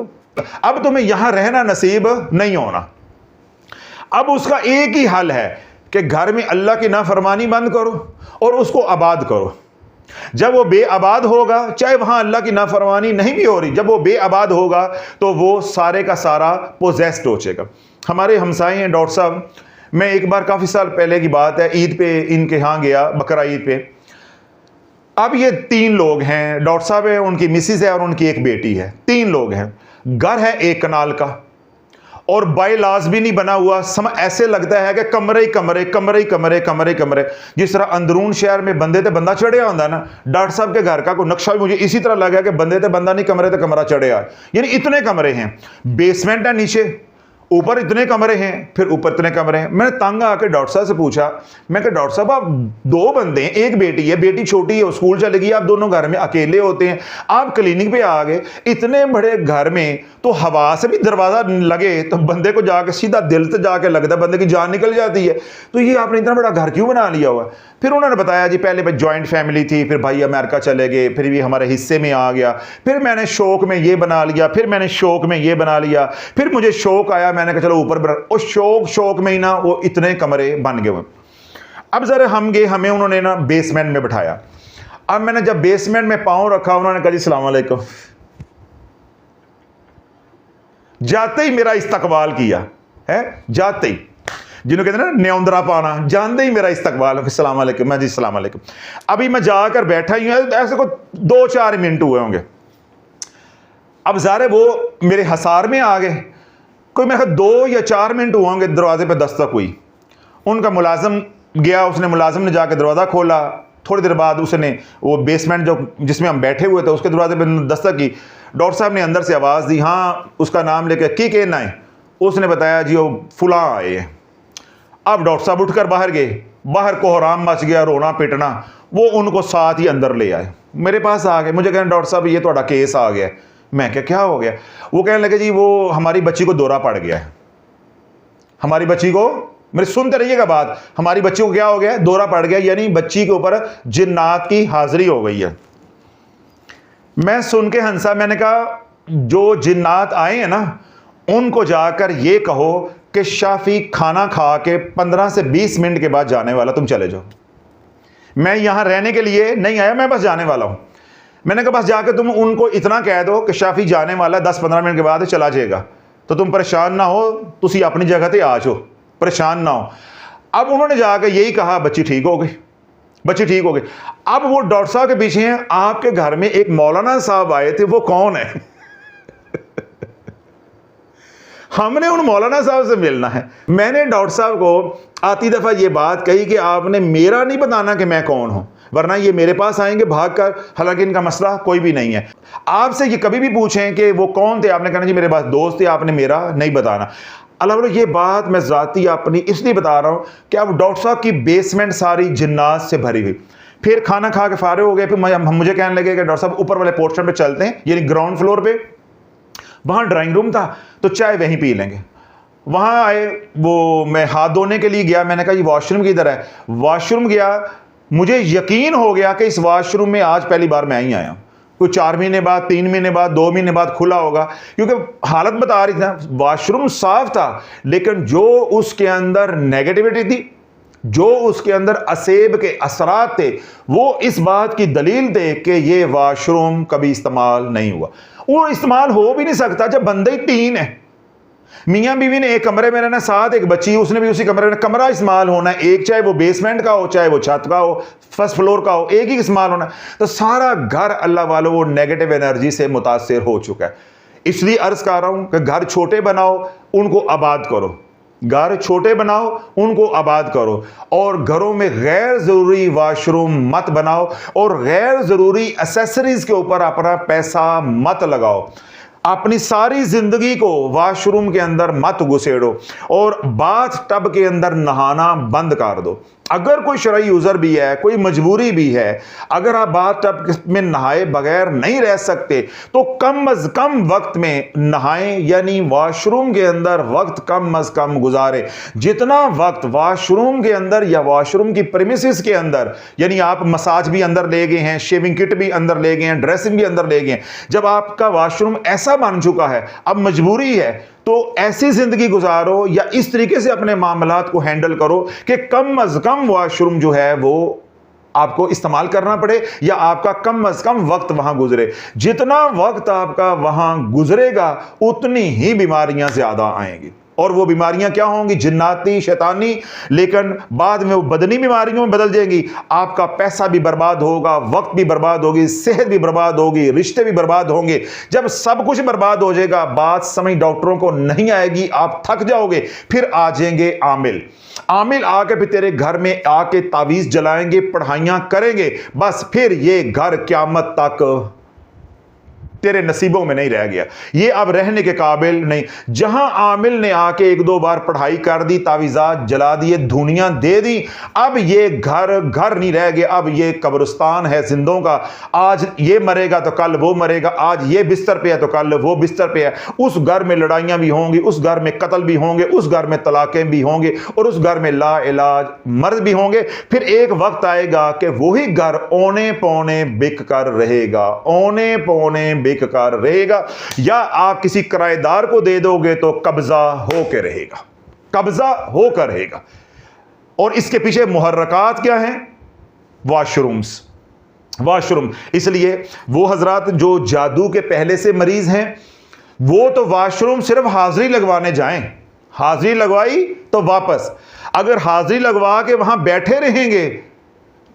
अब तुम्हें यहां रहना नसीब नहीं होना। अब उसका एक ही हल है कि घर में अल्लाह की नाफरमानी बंद करो और उसको आबाद करो। जब वो बेआबाद होगा, चाहे वहां अल्लाह की नाफरमानी नहीं भी हो रही, जब वो बेआबाद होगा तो वो सारे का सारा पोजेस्ड हो जाएगा। हमारे हमसाए हैं डॉक्टर साहब, मैं एक बार काफ़ी साल पहले की बात है, ईद पे इनके यहाँ गया, बकरा ईद पे। अब ये 3 लोग हैं, डॉक्टर साहब है, उनकी मिसिज है और उनकी एक बेटी है, 3 लोग हैं। घर है 1 कनाल का और बाय लाज भी नहीं बना हुआ। ऐसे लगता है कि कमरे ही कमरे, कमरे ही कमरे, कमरे कमरे, जिस तरह अंदरून शहर में बंदे ते बंदा चढ़िया होता है ना, डॉक्टर साहब के घर का कोई नक्शा भी मुझे इसी तरह लगा कि बंदे ते बंदा नहीं, कमरे ते कमरा चढ़िया, यानी इतने कमरे हैं। बेसमेंट है नीचे, ऊपर इतने कमरे हैं, फिर ऊपर इतने कमरे हैं। मैंने तंग आके डॉक्टर साहब से पूछा, मैं कहा डॉक्टर साहब आप 2 बंदे हैं, एक बेटी है, बेटी छोटी है, स्कूल चली गई, आप दोनों घर में अकेले होते हैं, आप क्लिनिक पे आ गए, इतने बड़े घर में तो हवा से भी दरवाज़ा लगे तो बंदे को जाके सीधा दिल से जाके लगता है, बंदे की जान निकल जाती है। तो ये आपने इतना बड़ा घर क्यों बना लिया हुआ? फिर उन्होंने बताया जी पहले पे जॉइंट फैमिली थी, फिर भाई अमेरिका चले गए, फिर भी हमारे हिस्से में आ गया, फिर मैंने शौक में ये बना लिया, फिर मैंने शौक में ये बना लिया, फिर मुझे शौक आया, मैंने कहा चलो ऊपर उस शौक में ही ना वो इतने कमरे बन गए। अब जरा हम गए, हमें उन्होंने ना बेसमेंट में बिठाया। अब मैंने जब बेसमेंट में पाँव रखा, उन्होंने कहा जी सलाम अलैकुम। जाते ही मेरा इस्तकबाल किया है, जाते ही, जिन्होंने कहते हैं ना न्योंदरा पाना, जानते ही मेरा इस्तकबाल, सलाम अलैकुम। मैं जी सलाम अलैकुम। अभी मैं जाकर बैठा ही हूँ, ऐसे को 2-4 मिनट हुए होंगे। अब ज़ारे वो मेरे हसार में आ गए, कोई मेरे ख्याल 2 या 4 मिनट हुए होंगे, दरवाजे पे दस्तक हुई। उनका मुलाजिम गया, उसने मुलाजिम ने जाकर दरवाज़ा खोला। थोड़ी देर बाद उसने वो बेसमेंट जो जिसमें हम बैठे हुए थे उसके दरवाजे पे दस्तक की। डॉक्टर साहब ने अंदर से आवाज़ दी, हाँ, उसका नाम लेकर की कहना है। उसने बताया जी वो फुला आए हैं। अब डॉक्टर साहब उठकर बाहर गए, बाहर कोहराम मच गया, रोना पिटना। वो उनको साथ ही अंदर ले आए, मेरे पास आ गए, मुझे कहना डॉक्टर साहब ये थोड़ा केस आ गया। मैं क्या हो गया? वो कहने लगे जी वो हमारी बच्ची को दौरा पड़ गया है। हमारी बच्ची को, मेरे सुनते रहिएगा बात, हमारी बच्ची को क्या हो गया? दौरा पड़ गया, यानी बच्ची के ऊपर जिन्नात की हाजिरी हो गई है। मैं सुन के हंसा, मैंने कहा जो जिन्नात आए हैं ना उनको जाकर ये कहो कि शाफी खाना खा के 15 से 20 मिनट के बाद जाने वाला, तुम चले जाओ। मैं यहां रहने के लिए नहीं आया, मैं बस जाने वाला हूं। मैंने कहा बस जाकर तुम उनको इतना कह दो कि शाफी जाने वाला 10-15 मिनट के बाद चला जाएगा, तो तुम परेशान ना हो, तुसी अपनी जगह पे आ जाओ, परेशान ना हो। अब उन्होंने जाकर यही कहा, बच्ची ठीक हो गई, बच्ची ठीक हो गई। अब वो डॉक्टर साहब के पीछे हैं, आपके घर में एक मौलाना साहब आए थे, वो कौन है? हमने उन मौलाना साहब से मिलना है। मैंने डॉक्टर साहब को आती दफ़ा ये बात कही कि आपने मेरा नहीं बताना कि मैं कौन हूं, वरना ये मेरे पास आएंगे भागकर, हालांकि इनका मसला कोई भी नहीं है। आपसे ये कभी भी पूछें कि वो कौन थे, आपने कहना जी मेरे पास दोस्त थे, आपने मेरा नहीं बताना। अल्लाह, ये बात मैं ज़ाती अपनी इसलिए बता रहा हूँ कि अब डॉक्टर साहब की बेसमेंट सारी जिन्नात से भरी हुई। फिर खाना खा के फारे हो गए, फिर मुझे कहने लगे कि डॉक्टर साहब ऊपर वाले पोर्शन पे चलते हैं, यानी ग्राउंड फ्लोर पे, वहाँ ड्राइंग रूम था, तो चाय वहीं पी लेंगे। वहाँ आए, वो मैं हाथ धोने के लिए गया, मैंने कहा ये वॉशरूम किधर है? वॉशरूम गया, मुझे यकीन हो गया कि इस वॉशरूम में आज पहली बार मैं ही आया। कोई 4 महीने बाद, 3 महीने बाद, 2 महीने बाद खुला होगा, क्योंकि हालत बता रही थी ना, वॉशरूम साफ था, लेकिन जो उसके अंदर नेगेटिविटी थी, जो उसके अंदर असेब के असरात थे, वो इस बात की दलील थे कि ये वॉशरूम कभी इस्तेमाल नहीं हुआ। वो इस्तेमाल हो भी नहीं सकता जब बंदे ही 3 है। मियाँ बीवी ने एक कमरे में रहना, साथ एक बच्ची, उसने भी उसी कमरे में, कमरा इस्तेमाल होना है एक, चाहे वो बेसमेंट का हो, चाहे वो छत का हो, फर्स्ट फ्लोर का हो, एक ही इस्तेमाल होना। तो सारा घर अल्लाह वालों वो नेगेटिव एनर्जी से मुतासिर हो चुका है। इसलिए अर्ज कर रहा हूं कि घर छोटे बनाओ, उनको आबाद करो, घर छोटे बनाओ, उनको आबाद करो, और घरों में गैर ज़रूरी वॉशरूम मत बनाओ, और गैर ज़रूरी एसेसरीज़ के ऊपर अपना पैसा मत लगाओ। अपनी सारी ज़िंदगी को वॉशरूम के अंदर मत घुसेड़ो, और बाथ टब के अंदर नहाना बंद कर दो। अगर कोई शरई यूज़र भी है, कोई मजबूरी भी है, अगर आप बाथ टब में नहाए बगैर नहीं रह सकते, तो कम अज़ कम वक्त में नहाएं, यानी वॉशरूम के अंदर वक्त कम अज़ कम गुजारें। जितना वक्त वॉशरूम के अंदर या वॉशरूम की प्रीमिसेस के अंदर, यानी आप मसाज भी अंदर ले गए हैं, शेविंग किट भी अंदर ले गए हैं, ड्रेसिंग भी अंदर ले गए हैं, जब आपका वॉशरूम ऐसा बन चुका है, अब मजबूरी है, तो ऐसी जिंदगी गुजारो या इस तरीके से अपने मामलात को हैंडल करो कि कम अज कम वॉशरूम जो है वो आपको इस्तेमाल करना पड़े, या आपका कम अज कम वक्त वहां गुजरे। जितना वक्त आपका वहां गुजरेगा उतनी ही बीमारियां ज्यादा आएंगी, और वो बीमारियां क्या होंगी? जिन्नाती, शैतानी, लेकिन बाद में वो बदनी बीमारियों में बदल जाएंगी। आपका पैसा भी बर्बाद होगा, वक्त भी बर्बाद होगी, सेहत भी बर्बाद होगी, रिश्ते भी बर्बाद होंगे। जब सब कुछ बर्बाद हो जाएगा, बात समझ डॉक्टरों को नहीं आएगी, आप थक जाओगे। फिर आ जाएंगे आमिल, आमिल आके फिर तेरे घर में आके तावीज जलाएंगे, पढ़ाइयां करेंगे, बस फिर ये घर क़यामत तक तेरे नसीबों में नहीं रह गया, ये अब रहने के काबिल नहीं। जहां आमिल ने आके एक दो बार पढ़ाई कर दी, तावीज़ात जला दिए, धुनियां दे दी, अब ये घर घर नहीं रह गया, अब ये कब्रिस्तान है जिंदों का। आज ये मरेगा तो कल वो मरेगा, आज ये बिस्तर पे है तो कल वो बिस्तर पे है। उस घर में लड़ाइयां भी होंगी, उस घर में कत्ल भी होंगे, उस घर में तलाकें भी होंगे, और उस घर में ला इलाज मर्द भी होंगे। फिर एक वक्त आएगा कि वही घर औने पौने बिक कर रहेगा, औने पौने बिक कर रहेगा, या आप किसी किराएदार को दे दोगे तो कब्जा होकर रहेगा, कब्जा होकर रहेगा। और इसके पीछे मुहर्रकात क्या हैं? Washrooms, washroom. इसलिए वो हजरात जो जादू के पहले से मरीज हैं, वो तो वॉशरूम सिर्फ हाजिरी लगवाने जाएं, हाजिरी लगवाई तो वापस। अगर हाजिरी लगवा के वहां बैठे रहेंगे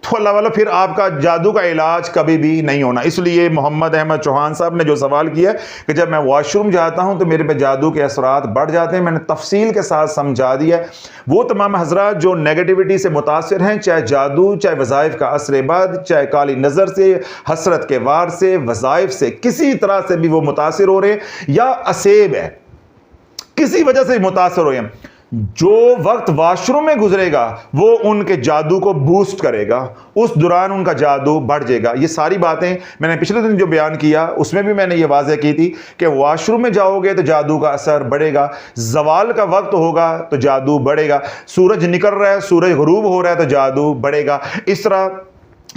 तो अल्लाह वाला फिर आपका जादू का इलाज कभी भी नहीं होना। इसलिए मोहम्मद अहमद चौहान साहब ने जो सवाल किया कि जब मैं वॉशरूम जाता हूं तो मेरे पे जादू के असरात बढ़ जाते हैं, मैंने तफसील के साथ समझा दिया। वो तमाम हजरात जो नेगेटिविटी से मुतासिर हैं, चाहे जादू, चाहे वज़ाइफ का असर-ए-बद, चाहे काली नज़र से, हसरत के वार से, वज़ाइफ से, किसी तरह से भी वो मुतासिर हो रहे हैं, या असेब है, किसी वजह से मुतासिर हो रहे हैं, जो वक्त वॉशरूम में गुजरेगा वो उनके जादू को बूस्ट करेगा, उस दौरान उनका जादू बढ़ जाएगा। ये सारी बातें मैंने पिछले दिन जो बयान किया उसमें भी मैंने ये वाज़ेह की थी कि वॉशरूम में जाओगे तो जादू का असर बढ़ेगा, जवाल का वक्त होगा तो जादू बढ़ेगा, सूरज निकल रहा है, सूरज गुरूब हो रहा है तो जादू बढ़ेगा। इस तरह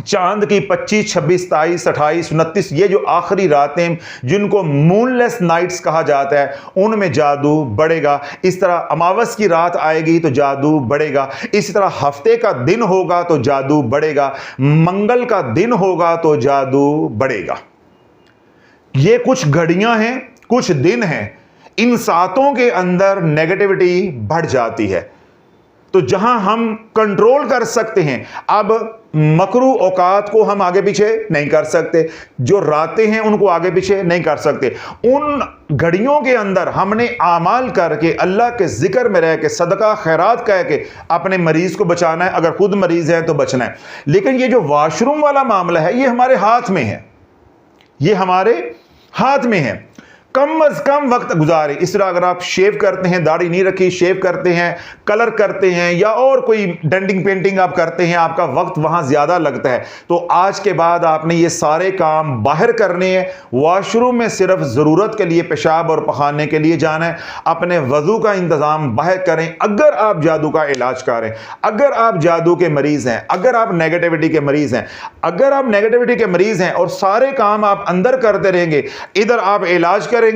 चांद की 25, 26, 27, 28, 29 ये जो आखिरी रातें जिनको मूनलेस नाइट्स कहा जाता है, उनमें जादू बढ़ेगा। इस तरह अमावस की रात आएगी तो जादू बढ़ेगा। इसी तरह हफ्ते का दिन होगा तो जादू बढ़ेगा, मंगल का दिन होगा तो जादू बढ़ेगा। ये कुछ घड़ियां हैं, कुछ दिन हैं, इन सातों के अंदर नेगेटिविटी बढ़ जाती है। तो जहां हम कंट्रोल कर सकते हैं, अब मकरू औकात को हम आगे पीछे नहीं कर सकते, जो रातें हैं उनको आगे पीछे नहीं कर सकते। उन घड़ियों के अंदर हमने आमाल करके, अल्लाह के जिक्र में रह के, सदका खैरात कह के अपने मरीज को बचाना है। अगर खुद मरीज है तो बचना है। लेकिन ये जो वॉशरूम वाला मामला है, ये हमारे हाथ में है, ये हमारे हाथ में है। कम अज कम वक्त गुजारे। इस तरह अगर आप शेव करते हैं, दाढ़ी नहीं रखी, शेव करते हैं, कलर करते हैं, या और कोई डेंटिंग पेंटिंग आप करते हैं, आपका वक्त वहां ज्यादा लगता है, तो आज के बाद आपने ये सारे काम बाहर करने हैं। वॉशरूम में सिर्फ जरूरत के लिए, पेशाब और पखाने के लिए जाना है। अपने वजू का इंतजाम बाहर करें। अगर आप जादू का इलाज करें, अगर आप जादू के मरीज हैं, अगर आप नेगेटिविटी के मरीज हैं, अगर आप नेगेटिविटी के मरीज हैं और सारे काम आप अंदर करते रहेंगे, इधर आप इलाज करेंगे,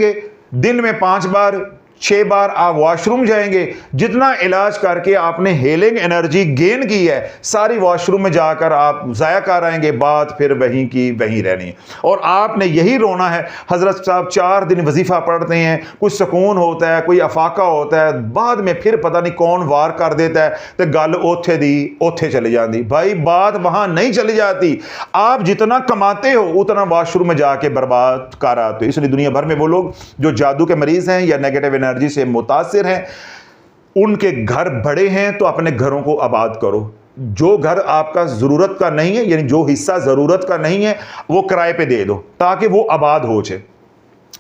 दिन में 5 बार 6 बार आप वॉशरूम जाएंगे, जितना इलाज करके आपने हीलिंग एनर्जी गेन की है, सारी वॉशरूम में जाकर आप जाया कर आएंगे, बात फिर वहीं की वहीं रहनी है। और आपने यही रोना है, हजरत साहब 4 दिन वजीफा पढ़ते हैं, कुछ सुकून होता है, कोई अफाका होता है, बाद में फिर पता नहीं कौन वार कर देता है तो गल ओथे दी ओथे चली जाती। भाई बात वहां नहीं चली जाती। आप जितना कमाते हो उतना वॉशरूम में जाके बर्बाद कर आते हो। इसलिए दुनिया भर में वो लोग जो जादू के मरीज हैं या नेगेटिव एनर्जी से मुतासिर हैं, उनके घर बड़े हैं तो अपने घरों को आबाद करो। जो घर आपका जरूरत का नहीं है, यानी जो हिस्सा जरूरत का नहीं है, वो किराए पे दे दो ताकि वो आबाद हो जाए।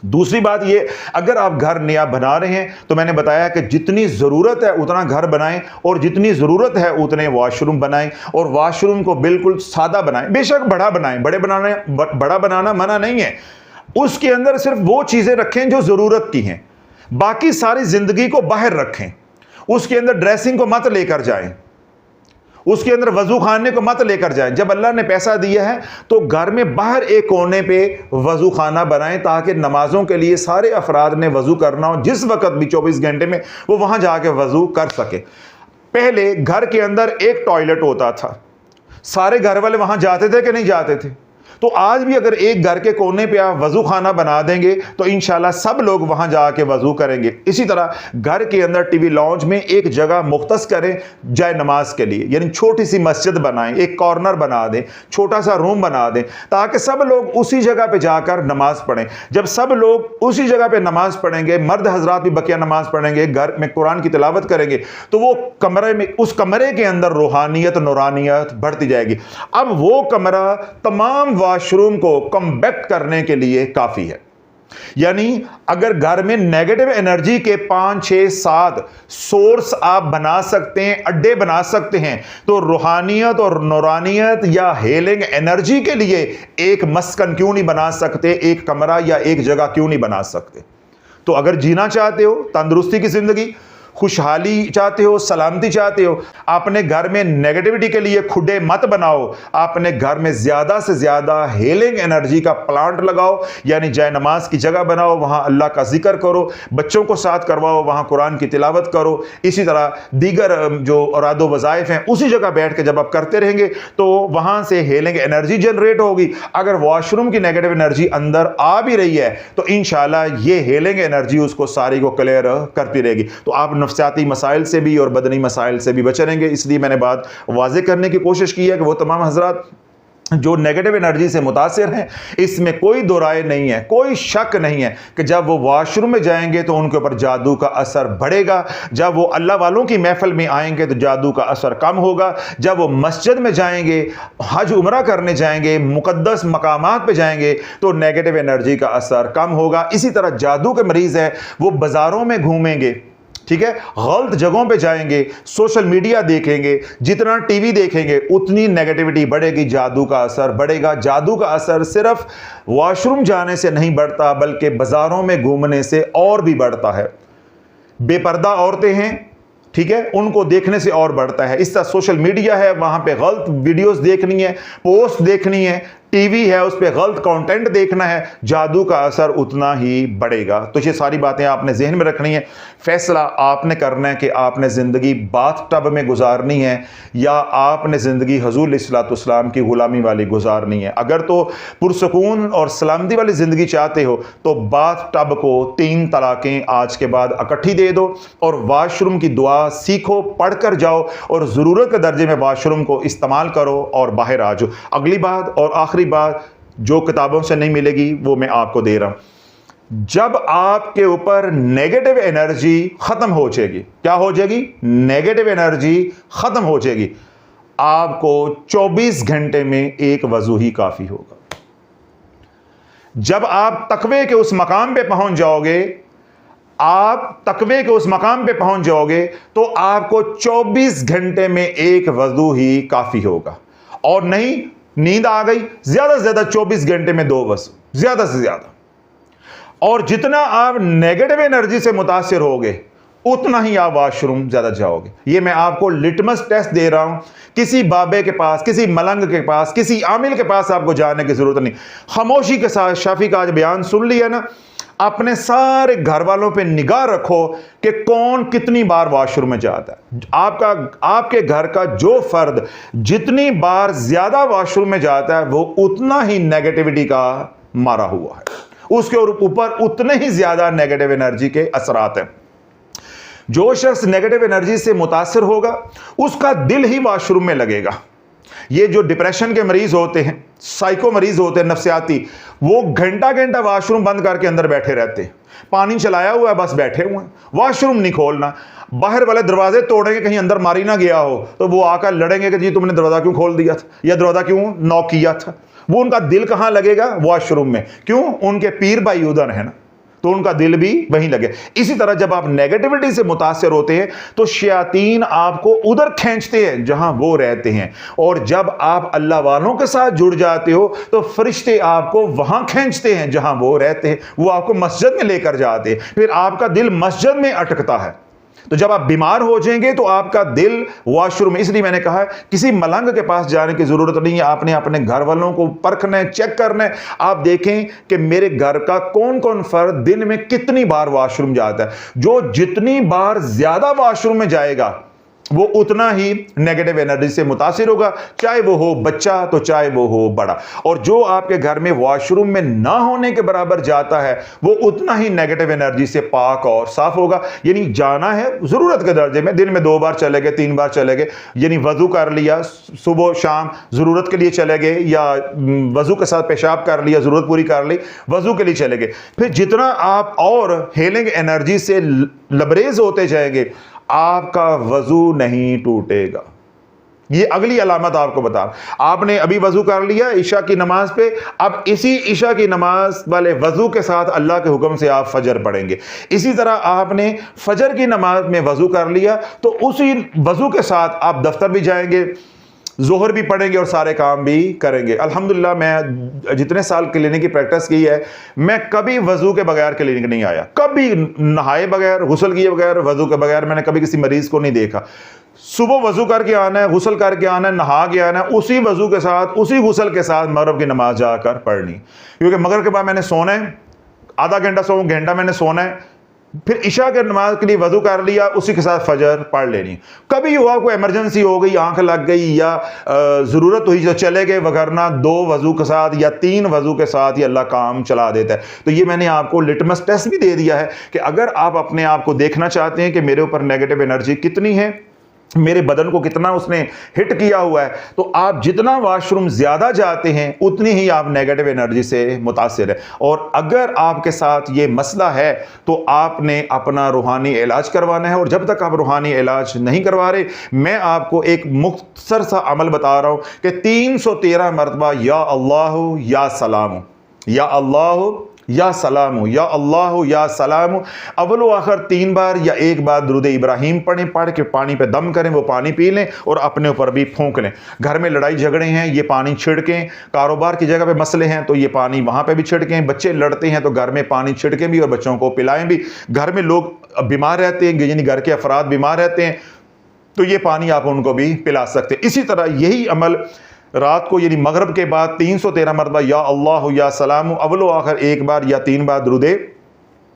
दूसरी बात ये, अगर आप घर नया बना रहे हैं तो मैंने बताया कि जितनी ज़रूरत है उतना घर बनाएं, और जितनी ज़रूरत है उतने वॉशरूम बनाएं, और वॉशरूम को बिल्कुल सादा बनाएं। बेशक बड़ा बनाएं, बड़ा बनाना मना नहीं है, उसके अंदर सिर्फ वो चीज़ें रखें जो ज़रूरत की हैं, बाकी सारी ज़िंदगी को बाहर रखें। उसके अंदर ड्रेसिंग को मत लेकर जाएं, उसके अंदर वजू खाने को मत लेकर जाएं। जब अल्लाह ने पैसा दिया है तो घर में बाहर एक कोने पे वजू खाना बनाएं, ताकि नमाजों के लिए सारे अफराद ने वजू करना हो, जिस वक्त भी 24 घंटे में वो वहां जाके वजू कर सके। पहले घर के अंदर एक टॉयलेट होता था, सारे घर वाले वहां जाते थे कि नहीं जाते थे? तो आज भी अगर एक घर के कोने पे आप वजू खाना बना देंगे तो इंशाल्लाह सब लोग वहां जाके वजू करेंगे। इसी तरह घर के अंदर टीवी लॉन्ज में एक जगह मुख्तस करें जाए नमाज के लिए, यानी छोटी सी मस्जिद बनाएं, एक कॉर्नर बना दें, छोटा सा रूम बना दें, ताकि सब लोग उसी जगह पे जाकर नमाज पढ़ें। जब सब लोग उसी जगह पे नमाज पढ़ेंगे, मर्द हजरात भी बकिया नमाज पढ़ेंगे, घर में कुरान की तिलावत करेंगे, तो वो कमरे में, उस कमरे के अंदर रूहानियत, नूरानियत बढ़ती जाएगी। अब वो कमरा तमाम वॉशरूम को कम्बैक्ट करने के लिए काफी है। यानी अगर घर में नेगेटिव एनर्जी के 5, 6, 7 सोर्स आप बना सकते हैं, अड्डे बना सकते हैं, तो रूहानियत और नूरानियत या हीलिंग एनर्जी के लिए एक मस्कन क्यों नहीं बना सकते, एक कमरा या एक जगह क्यों नहीं बना सकते। तो अगर जीना चाहते हो तंदुरुस्ती की जिंदगी, खुशहाली चाहते हो, सलामती चाहते हो, अपने घर में नेगेटिविटी के लिए खुडे मत बनाओ, अपने घर में ज्यादा से ज्यादा हीलिंग एनर्जी का प्लांट लगाओ, यानी जय नमाज की जगह बनाओ, वहां अल्लाह का जिक्र करो, बच्चों को साथ करवाओ, वहां कुरान की तिलावत करो। इसी तरह दीगर जो औरादो वज़ाइफ हैं उसी जगह बैठ के जब आप करते रहेंगे तो वहां से हीलिंग एनर्जी जनरेट होगी। अगर वॉशरूम की नेगेटिव एनर्जी अंदर आ भी रही है तो इंशाल्लाह ये हीलिंग एनर्जी उसको सारी को क्लियर करती रहेगी। तो आप नफ्सियाती मसाइल से भी और बदनी मसाइल से भी बचे रहेंगे। इसलिए मैंने बात वाज़ेह करने की कोशिश की है कि वो तमाम हजरात जो नेगेटिव एनर्जी से मुतासिर हैं, इसमें कोई दो राय नहीं है, कोई शक नहीं है कि जब वो वॉशरूम में जाएंगे तो उनके ऊपर जादू का असर बढ़ेगा, जब वो अल्लाह वालों की महफिल में आएंगे तो जादू का असर कम होगा, जब वो मस्जिद में जाएंगे, हज उम्रा करने जाएंगे, मुकद्दस मकामात पे जाएंगे तो नेगेटिव एनर्जी का असर कम होगा। इसी तरह जादू के मरीज है वो बाजारों में घूमेंगे, ठीक है, गलत जगहों पे जाएंगे, सोशल मीडिया देखेंगे, जितना टीवी देखेंगे उतनी नेगेटिविटी बढ़ेगी, जादू का असर बढ़ेगा। जादू का असर सिर्फ वॉशरूम जाने से नहीं बढ़ता बल्कि बाजारों में घूमने से और भी बढ़ता है। बेपर्दा औरतें हैं, ठीक है, उनको देखने से और बढ़ता है। इस तरह सोशल मीडिया है, वहां पे गलत वीडियोस देखनी है, पोस्ट देखनी है, टीवी है उस पर गलत कंटेंट देखना है, जादू का असर उतना ही बढ़ेगा। तो ये सारी बातें आपने जहन में रखनी है। फैसला आपने करना है कि आपने ज़िंदगी बाथ टब में गुजारनी है या आपने ज़िंदगी हुज़ूर अलैहिस्सलाम की ग़ुलामी वाली गुजारनी है। अगर तो पुरसकून और सलामती वाली ज़िंदगी चाहते हो तो बाथ टब को 3 तलाक़ें आज के बाद इकट्ठी दे दो और वाशरूम की दुआ सीखो, पढ़ कर जाओ और ज़रूरत के दर्जे में वाशरूम को इस्तेमाल करो और बाहर आ जाओ। अगली बात और आखिरी बात जो किताबों से नहीं मिलेगी वो मैं आपको दे रहा हूं। जब आपके ऊपर नेगेटिव एनर्जी खत्म हो जाएगी, क्या हो जाएगी, नेगेटिव एनर्जी खत्म हो जाएगी, आपको 24 घंटे में एक वजू ही काफी होगा। जब आप तकवे के उस मकाम पे पहुंच जाओगे, आप तकवे के उस मकाम पे पहुंच जाओगे तो आपको 24 घंटे में एक वजू ही काफी होगा। और नहीं, नींद आ गई, ज्यादा से ज्यादा 24 घंटे में 2 वजू, ज्यादा से ज्यादा। और जितना आप नेगेटिव एनर्जी से मुतासिर होगे उतना ही आप वॉशरूम ज्यादा जाओगे। ये मैं आपको लिटमस टेस्ट दे रहा हूं। किसी बाबे के पास, किसी मलंग के पास, किसी आमिल के पास आपको जाने की जरूरत नहीं। खामोशी के साथ शाफी का आज बयान सुन लिया ना, अपने सारे घर वालों पे निगाह रखो कि कौन कितनी बार वॉशरूम में जाता है। आपके घर का जो फर्द जितनी बार ज्यादा वॉशरूम में जाता है वो उतना ही नेगेटिविटी का मारा हुआ है, उसके ऊपर उतने ही ज्यादा नेगेटिव एनर्जी के असरात हैं। जो शख्स नेगेटिव एनर्जी से मुतासिर होगा उसका दिल ही वॉशरूम में लगेगा। ये जो डिप्रेशन के मरीज होते हैं, साइको मरीज होते हैं नफ्सियाती, वो घंटा घंटा वॉशरूम बंद करके अंदर बैठे रहते हैं। पानी चलाया हुआ है, बस बैठे हुए हैं, वॉशरूम नहीं खोलना। बाहर वाले दरवाजे तोड़ेंगे कहीं अंदर मारी ना गया हो तो वो आकर लड़ेंगे कि जी तुमने दरवाजा क्यों खोल दिया था या दरवाजा क्यों नॉक किया था। वो उनका दिल कहां लगेगा, वॉशरूम में। क्यों, उनके पीर भाई उधर है ना, तो उनका दिल भी वहीं लगे। इसी तरह जब आप नेगेटिविटी से मुतासिर होते हैं तो शयातीन आपको उधर खींचते हैं जहां वो रहते हैं, और जब आप अल्लाह वालों के साथ जुड़ जाते हो तो फरिश्ते आपको वहां खींचते हैं जहां वो रहते हैं। वो आपको मस्जिद में लेकर जाते हैं, फिर आपका दिल मस्जिद में अटकता है। तो जब आप बीमार हो जाएंगे तो आपका दिल वॉशरूम में। इसलिए मैंने कहा किसी मलंग के पास जाने की जरूरत नहीं है, आपने अपने घर वालों को परखना है, चेक करना है। आप देखें कि मेरे घर का कौन कौन फर्द दिन में कितनी बार वॉशरूम जाता है। जो जितनी बार ज्यादा वॉशरूम में जाएगा वो उतना ही नेगेटिव एनर्जी से मुतासिर होगा, चाहे वो हो बच्चा तो चाहे वो हो बड़ा। और जो आपके घर में वॉशरूम में ना होने के बराबर जाता है वो उतना ही नेगेटिव एनर्जी से पाक और साफ होगा। यानी जाना है जरूरत के दर्जे में, दिन में 2 बार चले गए, 3 बार चले गए, यानी वजू कर लिया, सुबह शाम जरूरत के लिए चले गए, या वजू के साथ पेशाब कर लिया, जरूरत पूरी कर ली, वजू के लिए चले गए। फिर जितना आप और हीलिंग एनर्जी से लबरेज होते जाएंगे आपका वजू नहीं टूटेगा। ये अगली अलामत आपको बता, आपने अभी वजू कर लिया ईशा की नमाज पे, अब इसी ईशा की नमाज वाले वजू के साथ अल्लाह के हुक्म से आप फजर पढ़ेंगे। इसी तरह आपने फजर की नमाज में वजू कर लिया तो उसी वजू के साथ आप दफ्तर भी जाएंगे, जोहर भी पढ़ेंगे और सारे काम भी करेंगे। अल्हम्दुलिल्लाह मैं जितने साल क्लिनिक की प्रैक्टिस की है, मैं कभी वजू के बगैर क्लिनिक नहीं आया, कभी नहाए बगैर, गुस्ल किए बगैर, वजू के बगैर मैंने कभी किसी मरीज को नहीं देखा। सुबह वजू करके आना है, गुस्ल करके आना है, नहा के आना है, उसी वजू के साथ, उसी गुस्ल के साथ मगरिब की नमाज जाकर पढ़नी, क्योंकि मगरिब के बाद मैंने सोना है, आधा घंटा सो, घंटा मैंने सोना है, फिर इशा के नमाज के लिए वजू कर लिया, उसी के साथ फजर पढ़ लेनी। कभी हुआ कोई इमरजेंसी हो गई, आंख लग गई या ज़रूरत हुई तो चले गए, वगरना 2 वजू के साथ या 3 वजू के साथ ही अल्लाह काम चला देता है। तो ये मैंने आपको लिटमस टेस्ट भी दे दिया है कि अगर आप अपने आप को देखना चाहते हैं कि मेरे ऊपर नेगेटिव एनर्जी कितनी है, मेरे बदन को कितना उसने हिट किया हुआ है, तो आप जितना वॉशरूम ज़्यादा जाते हैं उतनी ही आप नेगेटिव एनर्जी से मुतासिर है। और अगर आपके साथ ये मसला है तो आपने अपना रूहानी इलाज करवाना है, और जब तक आप रूहानी इलाज नहीं करवा रहे, मैं आपको एक मुख्तसर सा अमल बता रहा हूँ कि 313 मरतबा या अल्लाह या सलाम, या अल्लाह या सलाम, या अल्लाह या सलाम, अव्वल आखिर 3 बार या 1 बार दुरूद इब्राहिम पढ़ें, पढ़ के पानी पे दम करें, वो पानी पी लें और अपने ऊपर भी फूंक लें। घर में लड़ाई झगड़े हैं, ये पानी छिड़कें, कारोबार की जगह पे मसले हैं तो ये पानी वहाँ पे भी छिड़कें, बच्चे लड़ते हैं तो घर में पानी छिड़कें भी और बच्चों को पिलाएं भी। घर में लोग बीमार रहते हैं, यानी घर के अफराद बीमार रहते हैं, तो ये पानी आप उनको भी पिला सकते हैं। इसी तरह यही अमल रात को यानी मगरिब के बाद 313 मरतबा या अल्लाह या सलाम, अव्वल आखिर 1 बार या 3 बार दुरूद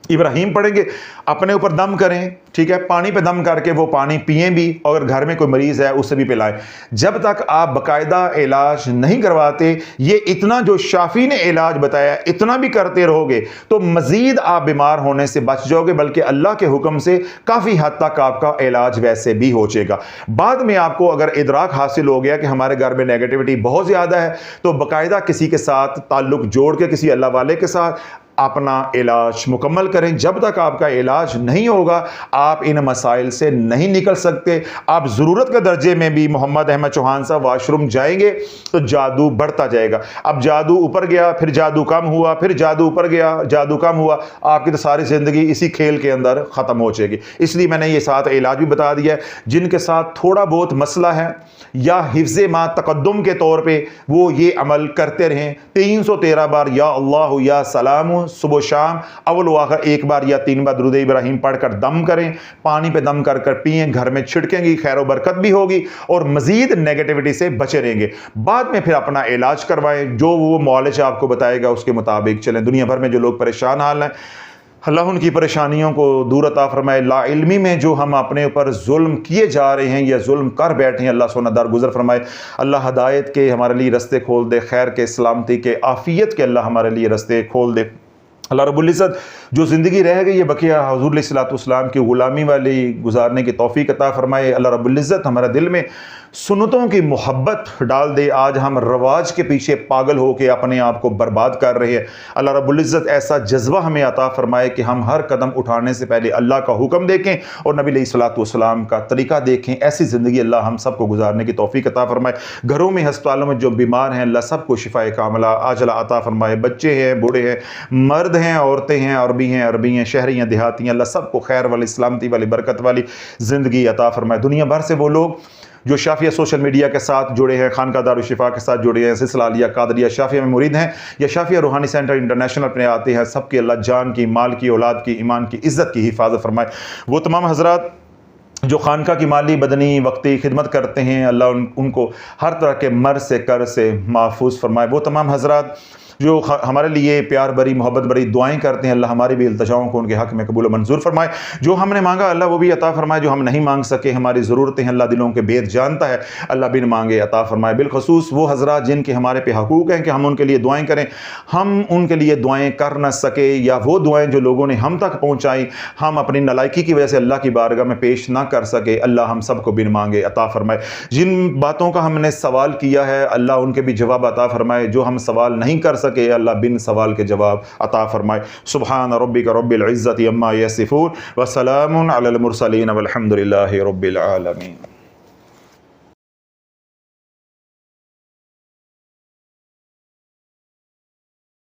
इब्राहिम पढ़ेंगे, अपने ऊपर दम करें, ठीक है, पानी पे दम करके वो पानी पिएं भी, और घर में कोई मरीज़ है उससे भी पिलाएं। जब तक आप बाकायदा इलाज नहीं करवाते, ये इतना जो शाफी ने इलाज बताया इतना भी करते रहोगे तो मज़ीद आप बीमार होने से बच जाओगे, बल्कि अल्लाह के हुक्म से काफ़ी हद तक आपका इलाज वैसे भी हो जाएगा। बाद में आपको अगर इदराक हासिल हो गया कि हमारे घर में नेगेटिविटी बहुत ज़्यादा है, तो बाकायदा किसी के साथ ताल्लुक़ जोड़ के, किसी अल्लाह वाले के साथ अपना इलाज मुकम्मल करें। जब तक आपका इलाज नहीं होगा आप इन मसाइल से नहीं निकल सकते। आप ज़रूरत के दर्जे में भी मोहम्मद अहमद चौहान साहब वॉशरूम जाएंगे तो जादू बढ़ता जाएगा। अब जादू ऊपर गया, फिर जादू कम हुआ, फिर जादू ऊपर गया, जादू कम हुआ, आपकी तो सारी ज़िंदगी इसी खेल के अंदर ख़त्म हो जाएगी। इसलिए मैंने ये साथ इलाज भी बता दिया है। जिनके साथ थोड़ा बहुत मसला है या हिफ्ज़ मा तक़द्दुम के तौर पे वो ये अमल करते रहें। 313 बार या अल्लाह या सलाम सुबह शाम, अव्वल आखिर 1 बार या 3 बार दुरूद इब्राहिम पढ़कर दम करें, पानी पे दम कर पिएं, घर में छिड़केंगी, खैर बरकत भी होगी और मजीद नेगेटिविटी से बचे रहेंगे। बाद में फिर अपना इलाज करवाएं, जो वो मौलिज आपको बताएगा उसके मुताबिक चलें। दुनिया भर में जो लोग परेशान हाल हैं, अल्लाह उनकी परेशानियों को दूर अता फरमाए। लाइल्मी में जो हम अपने ऊपर जुल्म किए जा रहे हैं या जुल्म कर बैठे हैं, अल्लाह सोना दरगुजर फरमाए। अल्लाह हदायत के हमारे लिए रस्ते खोल दे, खैर के, सलामती के, आफियत के अल्लाह हमारे लिए रस्ते खोल दे। अल्लाह रब्बुल इज़्ज़त जो ज़िंदगी रह गई है बकिया हुज़ूर अलैहिस्सलाम की ग़ुलामी वाली गुजारने की तौफ़ीक़ अता फ़रमाए। अल्लाह रब्बुल इज़्ज़त हमारे दिल में सुन्नतों की मोहब्बत डाल दे। आज हम रवाज के पीछे पागल हो के अपने आप को बर्बाद कर रहे हैं। अल्लाह रब्बुल इज़्ज़त ऐसा जज्बा हमें अता फ़रमाए कि हम हर कदम उठाने से पहले अल्लाह का हुक्म देखें और नबी अलैहिस्सलाम का तरीक़ा देखें। ऐसी ज़िंदगी अल्लाह हम सबको गुजारने की तौफ़ीक़ अता फ़रमाए। घरों में, हस्पतालों में जो बीमार हैं अल्लाह सबको शिफ़ाए कामिला आजिला अता फ़रमाए। बच्चे हैं, बूढ़े हैं, मर्द हैं, औरतें हैं, अरबी हैं, शहरी हैं, देहाती हैं, अल्लाह सबको खैर वाली, सलामती वाली, बरकत वाली ज़िंदगी अता फ़रमाए। दुनिया भर से वो लोग जो शाफिया सोशल मीडिया के साथ जुड़े हैं, खानका दारुल शिफा के साथ जुड़े हैं, सिलसिला अलिया कादरिया शाफिया में मुरीद हैं या शाफिया रूहानी सेंटर इंटरनेशनल पे आते हैं, सबकी अल्लाह जान की, माल की, औलाद की, ईमान की, इज़्ज़त की हिफाजत फरमाए। वो तमाम हज़रात जो खानका की माली, बदनी, वक्ती खिदमत करते हैं, अल्लाह उनको हर तरह के मर से, कर से महफूज फरमाए। वो तमाम हज़रात जो हमारे लिए प्यार भरी, मोहब्बत भरी दुआएं करते हैं, अल्लाह हमारी भी इल्तिजाओं को उनके हक़ में कबूल मंजूर फरमाए। जो हमने मांगा अल्लाह वो भी अता फरमाए, जो हम नहीं मांग सके, हमारी ज़रूरतें हैं अल्लाह दिलों के भेद जानता है, अल्लाह बिन मांगे अता फरमाए। बिलखसूस वो हज़रात जिनके हमारे पे हकूक़ हैं कि हम उनके लिए दुआएं करें, हम उनके लिए दुआएं कर न सके, या वो दुआएं जो लोगों ने हम तक पहुँचाई हम अपनी नलायकी की वजह से अल्लाह की बारगाह में पेश ना कर सके, अल्लाह हम सबको बिन मांगे अता फरमाए। जिन बातों का हमने सवाल किया है अल्लाह उनके भी जवाब अता फरमाए, जो हम सवाल नहीं कर सके अल्लाह बिन सवाल के जवाब अता फरमाए। सुब्हान रब्बिका रब्बिल इज़्ज़ति अम्मा यसिफून व सलामुन अलल मुरसलीन वल्हम्दुलिल्लाहि रब्बिल आलमीन।